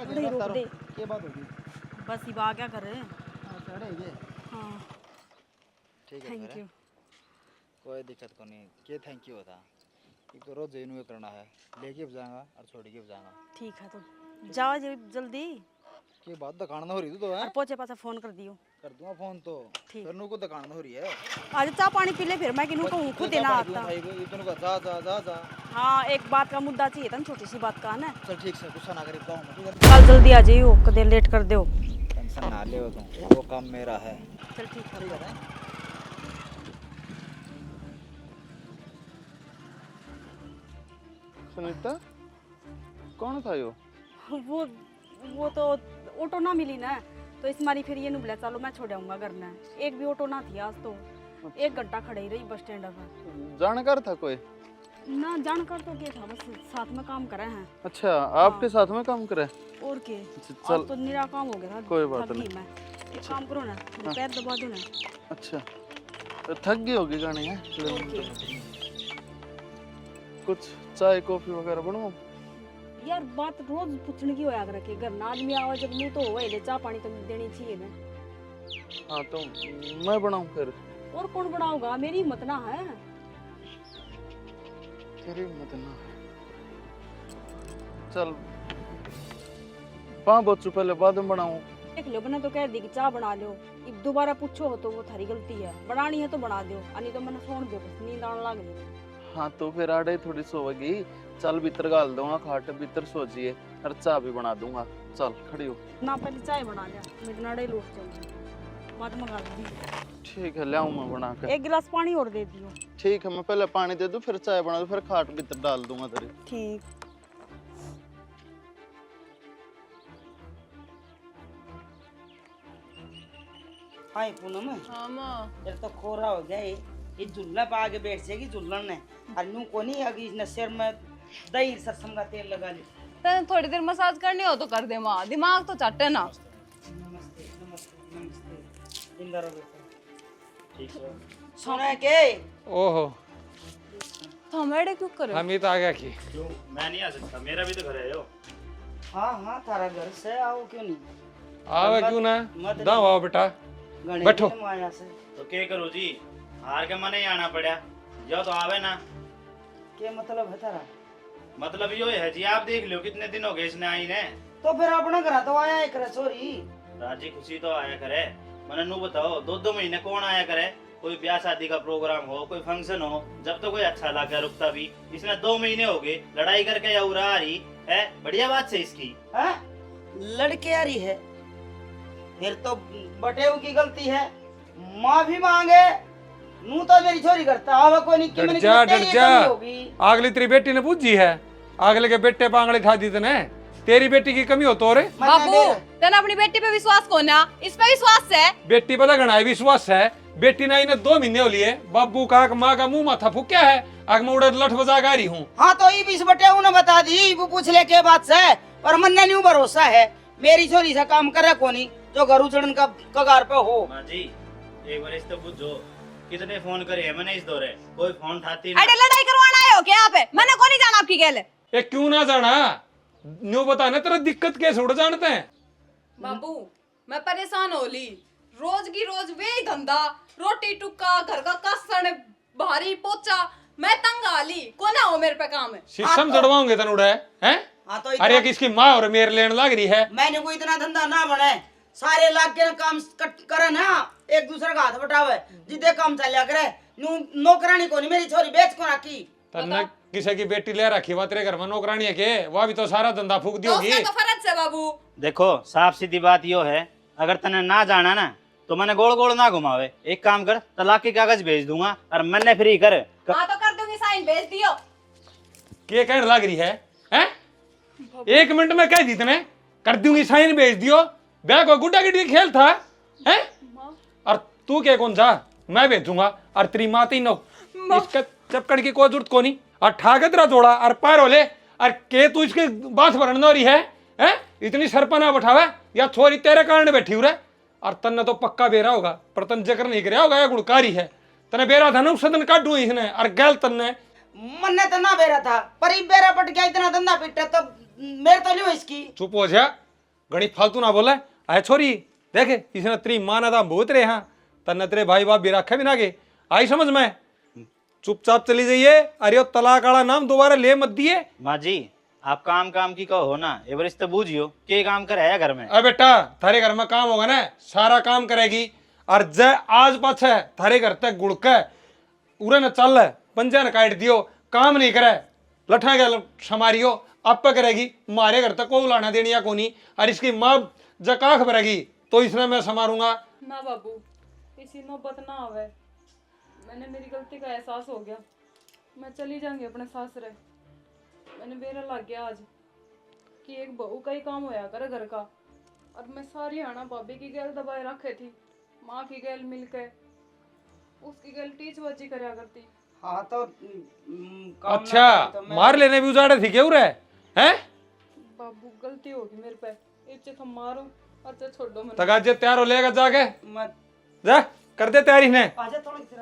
दे। क्या बात होगी? बस ये बा क्या कर रहे हैं? हां अड़े ये। हाँ ठीक है, थैंक यू। कोई दिक्कत को नहीं। क्या थैंक यू होता, एक तो रोज इन्हें करना है, लेके भी जाऊंगा और छोड़ के भी जाऊंगा। ठीक है तो जाओ जल्दी। की बात दुकान ना हो रही तो है, और पोचे पासा फोन कर दियो। कर दूंगा फोन तो। ठीक। फिर नु को दुकान ना हो रही है, आज चाय पानी पी ले, फिर मैं किन्हू कहूँ खुद देना आता। ये तो को जा जा जा जा। हाँ एक बात का मुद्दा चाहिए था, छोटी सी बात का ना। चल ठीक से, गुस्सा ना करी बताऊं। कल जल्दी आ जाइयो, कदे लेट कर दो। टेंशन ना ले, वो काम मेरा है। चल ठीक है। सुनीता कौन था यो? वो तो ऑटो ना मिली ना, तो इस मारी फिर ये नुबला चलो मैं छोड़ आऊंगा घर ना। एक भी ऑटो ना थी आज तो, 1 घंटा खड़े ही रही बस स्टैंड पर। जानकार था कोई? ना जानकर तो क्या था, बस साथ में काम करे हैं। अच्छा आपके साथ में काम करे? और के चल आज तो निरा काम हो गया था। कोई बात थक गई नहीं। मैं, एक काम करो ना, पैर दबा दो ना। अच्छा तो थक गई होगी गाड़ी है? और के कुछ चाय कॉफी वगैरह बनवाऊं? यार बात रोज पूछने की होया करे, घर ना आदमी आवा जब मुंह तो होए ले, चाय पानी तो देनी चाहिए ना। हाँ तो मैं बनाऊं फिर? और कौन बनाओगा, मेरी हिम्मत ना है। तेरी हिम्मत ना है। चल 5 बच्चों पहले बाद में बनाऊं। देख लो, बना तो कह दी कि चाय बना लो, अब दोबारा पूछो तो वो थारी गलती है। बनानी है तो बना दो, नहीं तो मैंने सोन दो, नींद आने लग गई। हाँ तो फिर आड़े थोड़ी सोएगी। चल भीतर गाल दूंगा, खाट भीतर सो जिए और चाय भी बना दूंगा। चल खड़ी हो। ना पहले चाय बना लिया, मेरे नाड़े लूट चल बात मंगा दी। ठीक है ले आऊं मैं बना के। 1 गिलास पानी और दे दियो। ठीक है मैं पहले पानी दे दूं, फिर चाय बना दूं, फिर खाट भीतर डाल दूंगा तेरे। ठीक। हाय पूनम, हाँ माँ। जब तो खोरा हो गया ये झुल्ला पे आगे बैठ जाएगी झुल्लन ने, और नू को नहीं आगे इसने सिर में दही सरसों का तेल लगा ले। तेने थोड़ी देर मसाज करनी हो तो कर दे माँ, दिमाग तो चाटे ना। नमस्ते नमस्ते नमस्ते, जिंदा रहो बेटा। ठीक है, सुना के? ओहो थमेड़े क्यों करे? हम ही तो आ गया कि क्यों मैं नहीं आ सकता? मेरा भी तो घर है यो। हाँ हाँ थारा घर से आओ क्यों नहीं? आवे क्यों ना? मत दाओ आओ बेटा, गणेश बैठो। ने माया से तो क्या करूँ जी, हार के मने ही आना पड़ा। जो तो आवे ना। क्या मतलब है थारा? मतलब यो है जी, आप देख लो कितने दिन हो गए इसने आई ने। तो फिर अपना घर तो आया है करे छोरी। राजी खुशी तो आया करे। मैंने नू बताओ 2-2 महीने कौन आया करे? कोई ब्याह शादी का प्रोग्राम हो, कोई फंक्शन हो, जब तो कोई अच्छा लगा रुकता भी। इसने 2 महीने हो गए लड़ाई करके या उड़ा आ रही है। बढ़िया बात से इसकी है लड़के आ रही है, फिर तो बटेऊ की गलती है। माफी मांगे, नू तो मेरी छोरी करता आवा कोई नहीं। डर जा डर जा। अगली तेरी बेटी ने पूछी है, अगले के बेटे पांगड़े खा दी तने। तेरी बेटी की कमी हो तो रे? बाबू तेना अपनी बेटी पे विश्वास को ना, इस पे विश्वास है। बेटी पता घनाई विश्वास है। बेटी ने इन्हें 2 महीने हो लिए, बाबू का माँ का मुंह माथा फूक्या है। आग में उड़े लठ बजा गा रही हूँ। हाँ तो ये बीस बटे उन्हें बता दी, वो पूछ ले के बात से। और मन ने न्यू भरोसा है मेरी छोरी से काम करे कोनी जो घर उजड़न का कगार पे हो। माँ जी एक बार इस तो पूछो कितने फोन करे है मैंने इस दौरे, कोई फोन उठाती नहीं। अरे लड़ाई करवाना आए हो क्या यहाँ पे? मैंने को नहीं जाना आपकी गैल। ये क्यों ना जाना? न्यू बता ना तेरा दिक्कत कैसे उड़ जानते हैं? बाबू मैं परेशान हो ली, रोज की रोज वे धंधा, रोटी टुक्का, घर का कसण, भारी पोचा, मैं तंग आ ली। को ना हो मेरे पे काम है। शीशम जड़वाओगे तन उड़े हैं? हाँ तो अरे किसकी माँ और मेरे लेन लग रही है। मैंने कोई इतना धंधा ना बने, सारे लाग के काम करे ना, एक दूसरे का हाथ बटावे, जिदे काम चलिया करे। नौकरानी को नहीं, मेरी छोरी बेच को रखी। तन्ने किसी की बेटी ले रखी हुआ तेरे घर में नौकरानी है के? वह भी तो सारा धंधा फूक दी होगी। तो फर्ज है बाबू। देखो साफ सीधी बात यो है, अगर तने ना जाना ना तो मैंने गोल गोल ना घुमावे। एक काम कर, तलाक के कागज भेज दूंगा और मैंने फ्री कर। हाँ तो कर दूंगी, साइन भेज दियो। के कहने लग रही है? हैं? 1 मिनट में कह दी तने, कर दूंगी साइन भेज दियो। ब्याह को गुड्डा गिड्डी खेल था हैं? और तू क्या कौन जा, मैं भेजूंगा और तेरी माँ तीन इसका चपकड़ की कोई जरूरत को नहीं। और ठाके तेरा जोड़ा और पैर होले और के तू इसके बात भरन रही है हैं? इतनी सरपना बैठावे या छोरी तेरे कारण बैठी हुई और तन्ने तो पक्का बेरा होगा, पर तन जिक्र नहीं कराया होगा, या गुणकारी है तने बेरा था ना सदन काटू इसने और गैल तन्ने मन्ने तो ना बेरा था पर ई बेरा पट गया इतना धंधा पिटा तो मेरे तो लियो इसकी। चुप हो जा, गणी फालतू ना बोले। आए छोरी देखे इसने तेरी माँ ना था भूत रहे हाँ तन्ने तेरे भाई बाप भी रखे भी ना गे, आई समझ में, चुपचाप चली जाइए। अरे वो तलाक वाला नाम दोबारा ले मत दिए। माँ जी आप काम काम की कहो ना, ये बार तो बूझियो के काम करे है घर में। अरे बेटा थारे घर में काम होगा ना, सारा काम करेगी और जय आज पाछे थारे घर तक गुड़क उरे न चल पंजा न काट दियो, काम नहीं करे लठा के समारियो आप पे करेगी, मारे घर तक को लाना देनी या कोनी और इसकी माँ जकाख भरेगी तो इसने मैं समारूंगा ना बाबू इसी नौबत ना आवे, मैंने मेरी गलती का एहसास हो गया, मैं चली जाऊंगी अपने सासरे। मैंने बेरा लग गया आज कि एक बहू का ही काम होया करे घर का, और मैं सारी आना भाभी की गैल दबाए रखे थी, माँ की गैल मिलके उसकी गैल टीच बची करया करती। हाँ तो अच्छा मार लेने भी उजाड़े थी क्यों रे हैं? बाबू गलती होगी मेरे पे, इज्जत हम मारो अच्छा छोड़ो मैंने। तगाजे तैयार हो लेगा जाके मत जा कर दे तैयारी ने, आजा थोड़ी सी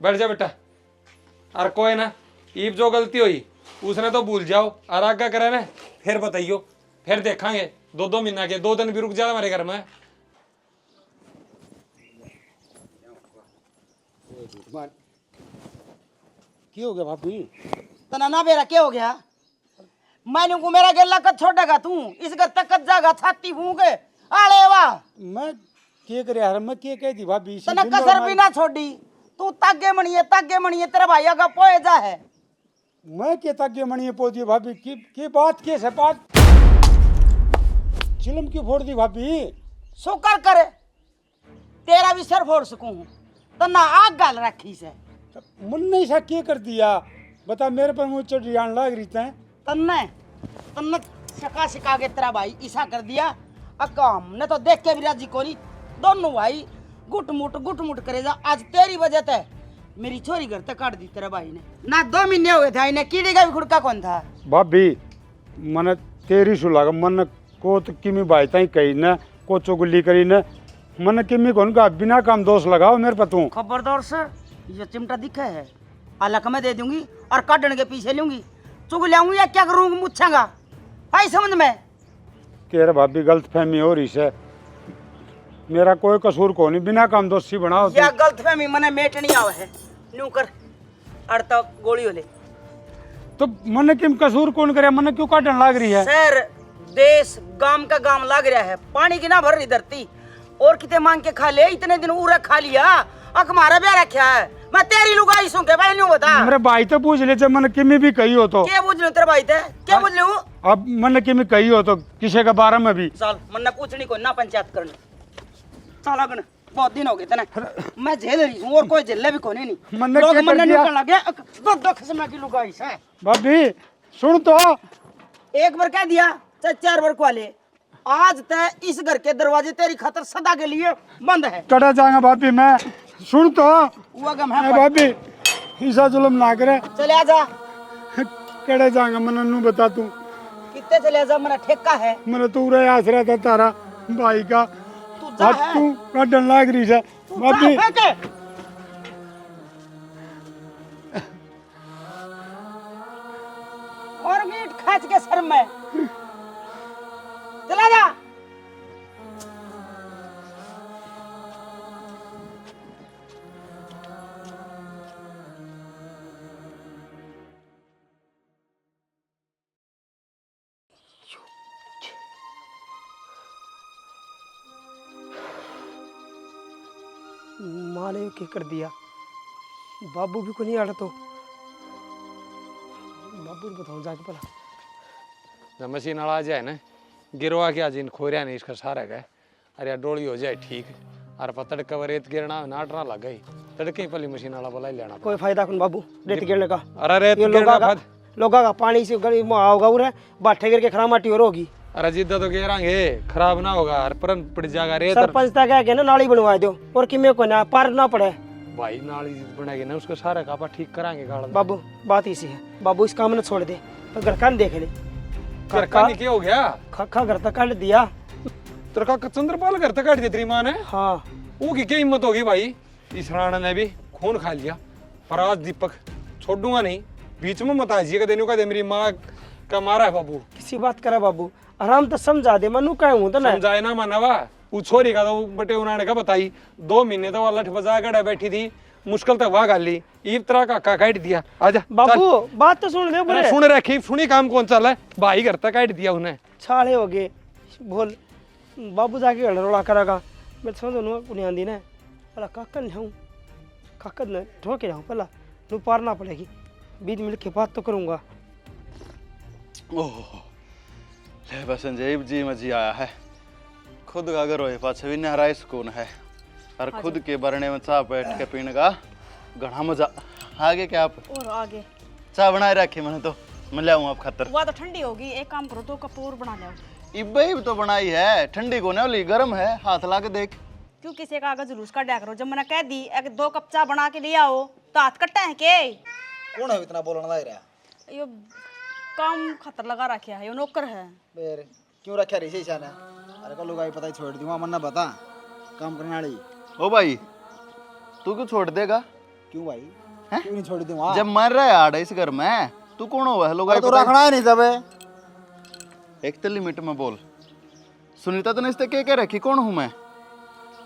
बैठ जा बेटा। और कोई ना ईब जो गलती हुई उसने तो भूल जाओ और आगे करे ना फिर बताइयो, फिर देखांगे 2-2 महीना के 2 दिन भी रुक जा हमारे घर में। क्या हो गया भाभी? तना ना बेरा क्या हो गया? मैंने को मेरा गेला कद छोड़ेगा तू इस घर तक कद जागा छाती फूंक आले वाह मैं क्या करे यार, मैं क्या कह दी भाभी? तना कसर भी ना छोड़ी तू तागे मणिए तेरा भाई का पोए जा है। मैं क्या तागे मणिए पोती भाभी की बात कैसे बात चिलम क्यों फोड़ दी भाभी? शुक्र करे तेरा भी सर फोड़ सकूं तना आग गाल रखी से मन नहीं सा क्या कर दिया बता, मेरे पर मुझे चढ़ियान लाग रही थे तन्ने सिखा के तेरा भाई ईसा कर दिया अकाम ने तो देख के भी राजी कोनी, दोनों भाई गुट मुट करे जा। आज तेरी वजह से मेरी छोरी घर तक काट दी तेरे भाई ने ना, 2 महीने हुए थे इन्हें कीड़े का भी खुड़का कौन था भाभी। मन तेरी सुलागा मन को तो किमी भाई ताई कही न को चुगली करी न मन किमी कौन का बिना काम दोष लगाओ मेरे पर तू। खबरदार सर ये चिमटा दिखा है अलग मैं दे दूंगी और काटने के पीछे लूंगी, चुग लाऊंगी या क्या करूंगी मुच्छांगा, आई समझ में? कह रहे भाभी गलत फहमी हो रही है, मेरा कोई कसूर को नहीं, बिना काम दोषी बनाओ या गलत फहमी मने मेट नहीं आवा है न्यू कर अड़ता गोली होले तो मन किम कसूर कौन करे, मन क्यों काटन लाग रही है? सर देश गांव का गांव लाग रहा है, पानी की ना भर रही धरती और कितने मांग के खा ले, इतने दिन उरा खा लिया अक मारा ब्याह रखा है, मैं तेरी लुगाई सुन के भाई नहीं बता। मेरे भाई तो पूछ ले जब मन किमी भी कही हो तो क्या पूछ लूं तेरे भाई थे क्या पूछ लूं? अब मन किमी कही हो तो किसी के बारे में भी चल मन ना पूछनी को ना पंचायत करनी चल अगन बहुत दिन हो गए तना मैं झेल रही हूं और कोई झेले भी कोने नहीं मन ने लोग क्या मन कर ने दिया? निकल लगे दो किस्म की लुगाई है भाभी सुन तो एक बार कह दिया चाहे 4 बार को ले, आज तय इस घर के दरवाजे तेरी खातर सदा के लिए बंद है। कड़ा जाएगा भाभी मैं सुन तो हुआ गम है भाभी ऐसा जुल्म ना करे, चले आजा कड़े जाएगा मन नू बता तू कितने चले आजा मेरा ठेका है मैंने तू रे आसरा था तारा भाई का तू जा अब है तू काटन लाग रही है तू भाभी। जा है के और मीट खाच के सर में चला जा। माँ ने क्या कर दिया, बाबू भी को नहीं आड़ा तो बाबू को बताऊँ जाके भला। जब मशीन वाला आ जाए ना गिरवा के आज इन खोरिया ने इसका सारा गए अरे डोली हो जाए ठीक और पतड़ कवर रेत गिरना नाटना लग गई तड़के पहले मशीन वाला बोला ही लेना कोई फायदा कौन बाबू रेत गिरने का, अरे रेत ये गिरना लोगा का पानी से गली में आओगा उरे बाठे गिर के खरा माटी और होगी अरे जिद्दा तो घेरांगे खराब ना होगा हर परन पड़ जाएगा रे सरपंच तक कह के ना नाली बनवा दो और कि मेरे को ना पार ना पड़े। भाई नाली बनाएंगे ना उसका सारा कापा ठीक कराएंगे गाड़ बाबू बात इसी है बाबू, इस काम ने छोड़ दे तो घर का नहीं देख ले। घर का नहीं क्या हो गया? खा घर तक काट दिया। तेरे का चंद्रपाल घर तक काट दिया तेरी माँ ने? हाँ वो की क्या हिम्मत होगी भाई? इस राणा ने भी खून खा लिया पर आज दीपक छोड़ूंगा नहीं, बीच में मत आजिएगा देने का दे मेरी माँ का मारा है बाबू। किसी बात करा बाबू, आराम तो समझा दे मनु का हूं तो ना समझाए ना मानवा वो छोरी का तो बटे उन्होंने का बताई 2 महीने तो लठ बजा गड़ा बैठी थी, मुश्किल तक वहां गाल ली ईब तरह का काट दिया। आजा बाबू बात तो सुन दे बुरे। सुन रखी सुनी काम कौन चल है भाई घर तक काट दिया उन्हें। छाले हो गए बोल बाबू जाके रोड़ा करेगा मैं समझ नु कुनी आंदी ना पला काकन हूं काकन ने ठोके जाऊं पला नु पारना पड़ेगी बीच मिल के बात तो करूंगा। ओह ले बस संजीव जी मजी आया है, खुद का अगर रोए पाछे भी नहराई सुकून है और खुद के बरने में चाय बैठ के पीने का घना मजा। आगे क्या आप और आगे चाय बनाए रखी मैंने तो मैं ले आऊँ आप खातर। वह तो ठंडी होगी, एक काम करो तो कपूर बना लो। इब्बे तो बनाई है, ठंडी को नहीं वाली गर्म है, हाथ ला के देख। क्यों किसी का आगे जुलूस का करो, जब मैंने कह दी एक 2 कप चाय बना के ले आओ तो हाथ कट्टा है के? कौन है इतना बोलने लग रहा? यो काम खतर लगा रखे है, यो नौकर है। फिर क्यों रखा रही है ने? अरे को लुगाई पता ही छोड़ दूंगा मन्ना बता काम करने वाली। ओ भाई तू क्यों छोड़ देगा? क्यों भाई क्यों नहीं छोड़ दूंगा? जब मर रहा है आड़ा इस घर में तू कौन हुआ है? लोग तो रखना है नहीं सब एक तो लिमिट में बोल। सुनीता तो नहीं क्या रखी, कौन हूँ मैं?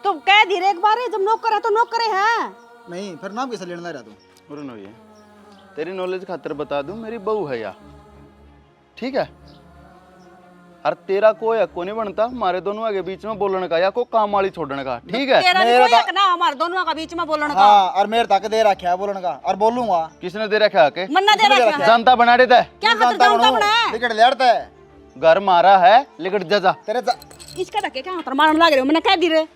तो कह धीरे एक बार जब नौकर है तो नौकर है नहीं, फिर नाम कैसे लेना रहा तू? अरे नो ये तेरी नॉलेज खातिर बता दूं, मेरी बहू है या ठीक है। अरे तेरा कोई हक नहीं बनता हमारे दोनों के बीच में बोलने का या को काम वाली छोड़ने का, ठीक है? तेरा भी कोई हक ना हमारे दोनों का बीच में बोलने का। हाँ, और मेरे तक दे रखा है बोलने का और बोलूंगा। किसने दे रखा है? मन्ना दे रखा है। जानता बना देता है क्या खातिर जानता बना है? लिकट लेड़ता है घर मारा है लिकट जजा तेरे इसका धक्के क्या हाथ मारने लग रहे हो? मैंने कह दी रे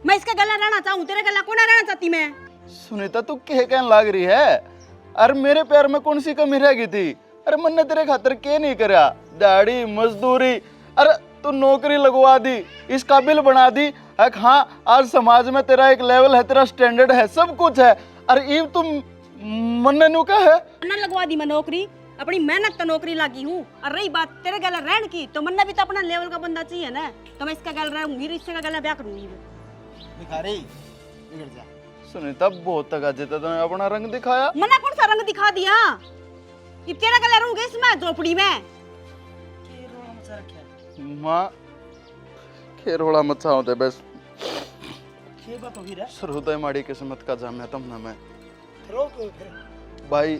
मैं इसका गला रहना चाहूँ, तेरे गला कौन रहना चाहती मैं? सुनीता तू कह कहने लग रही है? अरे मेरे प्यार में कौन सी कमी रह गई थी? अरे मैंने तेरे खातिर के नहीं करा, दाढ़ी मजदूरी, अरे तू नौकरी लगवा दी, इस काबिल बना दी। हाँ आज समाज में तेरा एक लेवल है, तेरा स्टैंडर्ड है, सब कुछ है। अरे ये तुम मन्ने नु का है ना लगवा दी मैं नौकरी, अपनी मेहनत तो नौकरी लगी हूँ। और रही बात तेरे गला रहने की तो मन्ना भी तो अपना लेवल का बंदा चाहिए ना, तो मैं इसका गला रहूंगी, रिश्ते का गला ब्याह करूंगी। भिखारी निकल जा। सुनीता बहुत तक जेता तूने अपना रंग दिखाया। मना कौन सा रंग दिखा दिया? ये तेरा गला रहूंगी इसमें झोपड़ी में। माँ खेरोड़ा मचा होते बस ये बात हो गई रे श्रोता माड़ी किस्मत का जाम है तुमने मैं रो क्यों फिर भाई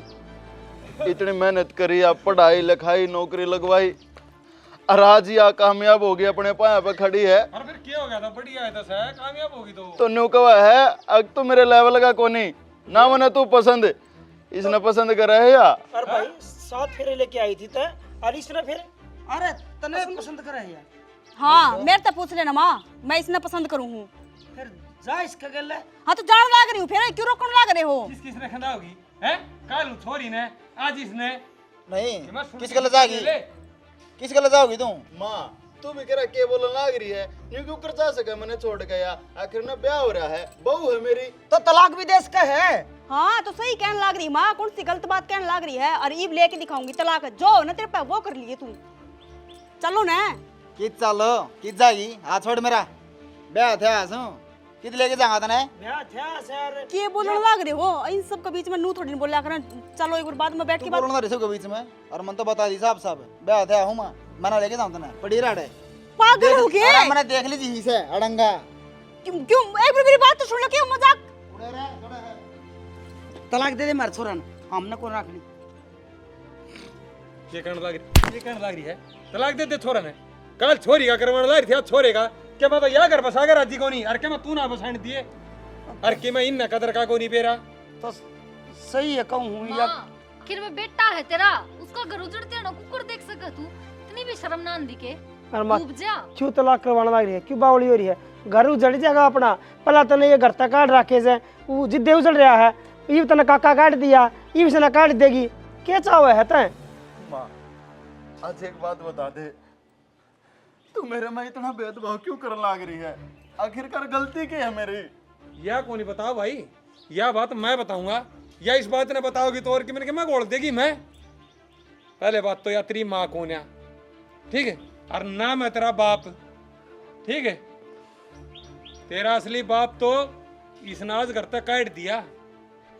इतनी मेहनत करी, आप पढ़ाई लिखाई नौकरी लगवाई और आज ही आ कामयाब होगी, अपने पाए पे खड़ी है। और फिर क्या हो गया था? बढ़िया है दस है कामयाब होगी तो न्यू कवा है अब तो मेरे लेवल का कोनी ना मने तू पसंद इसने पसंद करा है या? और भाई 7 फेरे लेके आई थी तो और इसने फिर अरे तने पसंद करे यार। हाँ मेरे तो पूछ लेना माँ, मैं इसने पसंद करूँ हूँ। फिर जा इसका गल है। हाँ तो जान लाग रही हूँ, फिर क्यों रोकने लाग रहे हो? किसने खंदा होगी है? कालू छोरी ने आज इसने नहीं किस गल जागी, किस गल जाओगी तू? माँ तू भी करा के बोलने लग रही है, न्यू क्यों कर जा सके मैंने छोड़ गया, आखिर ना ब्याह हो रहा है, बहू है मेरी। तो तलाक भी देश का है। हाँ तो सही कहने लाग रही माँ, कौन सी गलत बात कहने लाग रही है? और ईब लेके दिखाऊंगी तलाक, जो ना तेरे पे वो कर लिए तू। चलो ना कित चलो कित जागी, हाथ छोड़ मेरा ब्याह थे आसू कित लेके जाऊंगा तने? ब्याह था सर के बोलने लाग रहे हो? इन सब के बीच में नू थोड़ी बोला कर। चलो एक बार बाद में बैठ तू के बात बोलना रही के बीच में और मन तो बता दी साहब साहब ब्याह थे हूं मैं मना लेके जाऊं तने पड़ी राड़े पागल हो गए। अरे मैंने देख ली जी से अड़ंगा क्यों एक बार मेरी बात तो सुन लो, क्यों मजाक? तलाक दे दे मार छोरा ने, हमने कौन रखनी। ये कहने लग रही है तलाक दे दे छोरा ने। कल छोरी का करवाने लग रही थी, आज छोरे का क्या मैं तो या घर बसा कर राजी को नहीं, अरे क्या मैं तू ना बसाने दिए, अरे कि मैं इन कदर का को नहीं पेरा। तो सही है कहूं या आखिर में बेटा है तेरा, उसका घर उजड़ते है ना कुकर देख सका तू? इतनी भी शर्म ना आंदी के डूब जा। क्यों तलाक करवाने लग रही है? क्यों बावली हो रही है? घर उजड़ जाएगा अपना, पहला तने ये घर तक काट रखे से वो जिद्दे उजड़ रहा है, ये तने काका काट दिया, ये से ना काट देगी, क्या चाहे है तय? माँ आज एक बात बता दे, तू मेरे में इतना भेदभाव क्यों करने लग रही है? आखिरकार गलती क्या है मेरी? या कौन बताओ भाई, यह बात मैं बताऊंगा या इस बात ने बताओगी तो और कि मैंने गोल देगी मैं? पहले बात तो या तेरी माँ कौन है, ठीक है, और ना मैं तेरा बाप, ठीक है। तेरा असली बाप तो इस नाज घर तक काट दिया,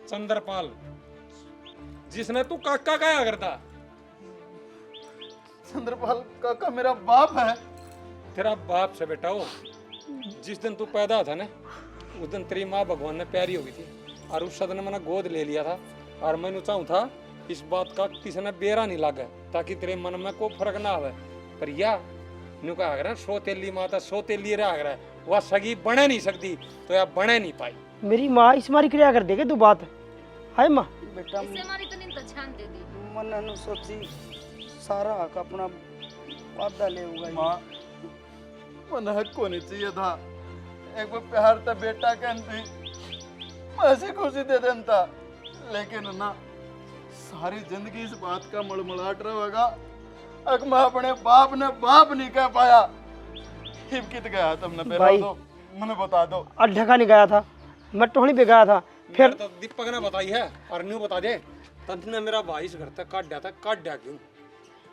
चंद्रपाल, जिसने तू काका कहा करता। चंद्रपाल काका मेरा बाप है। तेरा बाप से बेटा हो। जिस दिन तू पैदा था ना, उस दिन तेरी माँ भगवान ने प्यारी हो गई थी और उस सदन मैंने गोद ले लिया था। और मैंने चाहूँ था इस बात का किसी ने बेरा नहीं लागे ताकि तेरे मन में कोई फर्क ना आवे। पर या नु कहा कर सोतेली माता सोतेली रहा कर, वह सगी बने नहीं सकती तो या बने नहीं पाई। मेरी माँ इस मारी क्रिया कर देगी तू बात है माँ? बेटा इससे हमारी तो नींद ध्यान दे दी। मन नु सोची सारा हक अपना वादा ले होगा। माँ मन हक को नहीं चाहिए था, एक बार प्यार था बेटा कहती मैं ऐसी खुशी दे देता, लेकिन ना सारी जिंदगी इस बात का मड़मड़ाहट रहेगा अगर मैं अपने बाप ने बाप नहीं कह पाया। हिब कित गया तुमने बेरा भाई, दो मुझे बता दो। अड्ढा का नहीं गया था, मैं टोहनी पे गया था। फिर तो दीपक ने बताई है और न्यू बता दे, तंने मेरा भाई इस घर तक काट दिया था। काट दिया क्यों?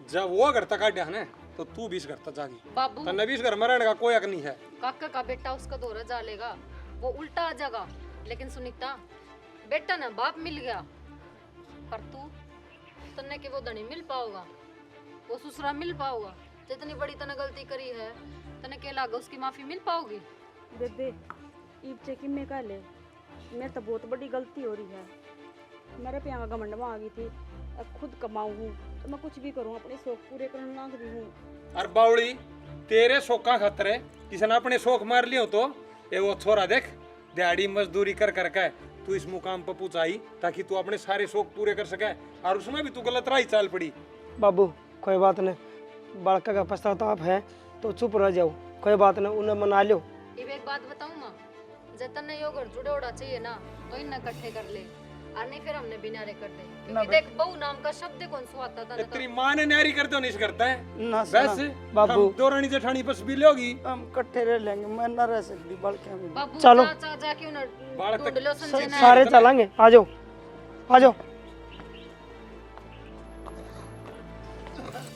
जब वो घर तक काट दिया ना तो तू भी इस घर तक जागी। बाबू तन्ने भी इस घर में रहने का कोई हक नहीं है। काका का बेटा उसका दौरा जा लेगा, वो उल्टा आ जाएगा। लेकिन सुनीता, बेटा ना बाप मिल गया, पर तू तन्ने के वो धनी मिल पाओगा, वो ससुरा मिल पाओगा। जितनी बड़ी तने गलती करी है, तने के लागा उसकी माफी मिल पाओगी? बेबे ईब की मैं कह ले, मेरे तो बहुत बड़ी गलती हो रही है। मेरे पे यहाँ घमंड में आ गई थी, अब खुद कमाऊँ हूँ तो मैं कुछ भी करूँ, अपने शौक पूरे करने लाग रही हूँ। और बावड़ी तेरे शौका खतरे किसी ने अपने शौक मार लियो तो ये वो छोरा देख दिहाड़ी मजदूरी कर करके तू इस मुकाम पर पहुंचाई ताकि तू अपने सारे शौक पूरे कर सके, और उसमें भी तू गलत राह चाल पड़ी। बाबू कोई बात नहीं, बालका का पश्चाताप है तो चुप रह जाओ, कोई बात नहीं, उन्हें मना लो। इब एक बात बताऊं माँ, जतन ने यो घर जुड़े उड़ा चाहिए ना तो इन इकट्ठे कर ले, और नहीं फिर हमने भी नारे कर दे। क्योंकि देख बहू नाम का शब्द कौन सा आता था तेरी माँ ने न्यारी करते हो नहीं करता है ना वैसे बाबू। हम दो रानी जेठानी बस भी लोगी। हम इकट्ठे रह लेंगे, मैं ना रह सकती बल्कि बाबू चलो। जा जा क्यों ना बालक ढूंढ लो संजय ना। सारे चलेंगे, आ जाओ आ जाओ।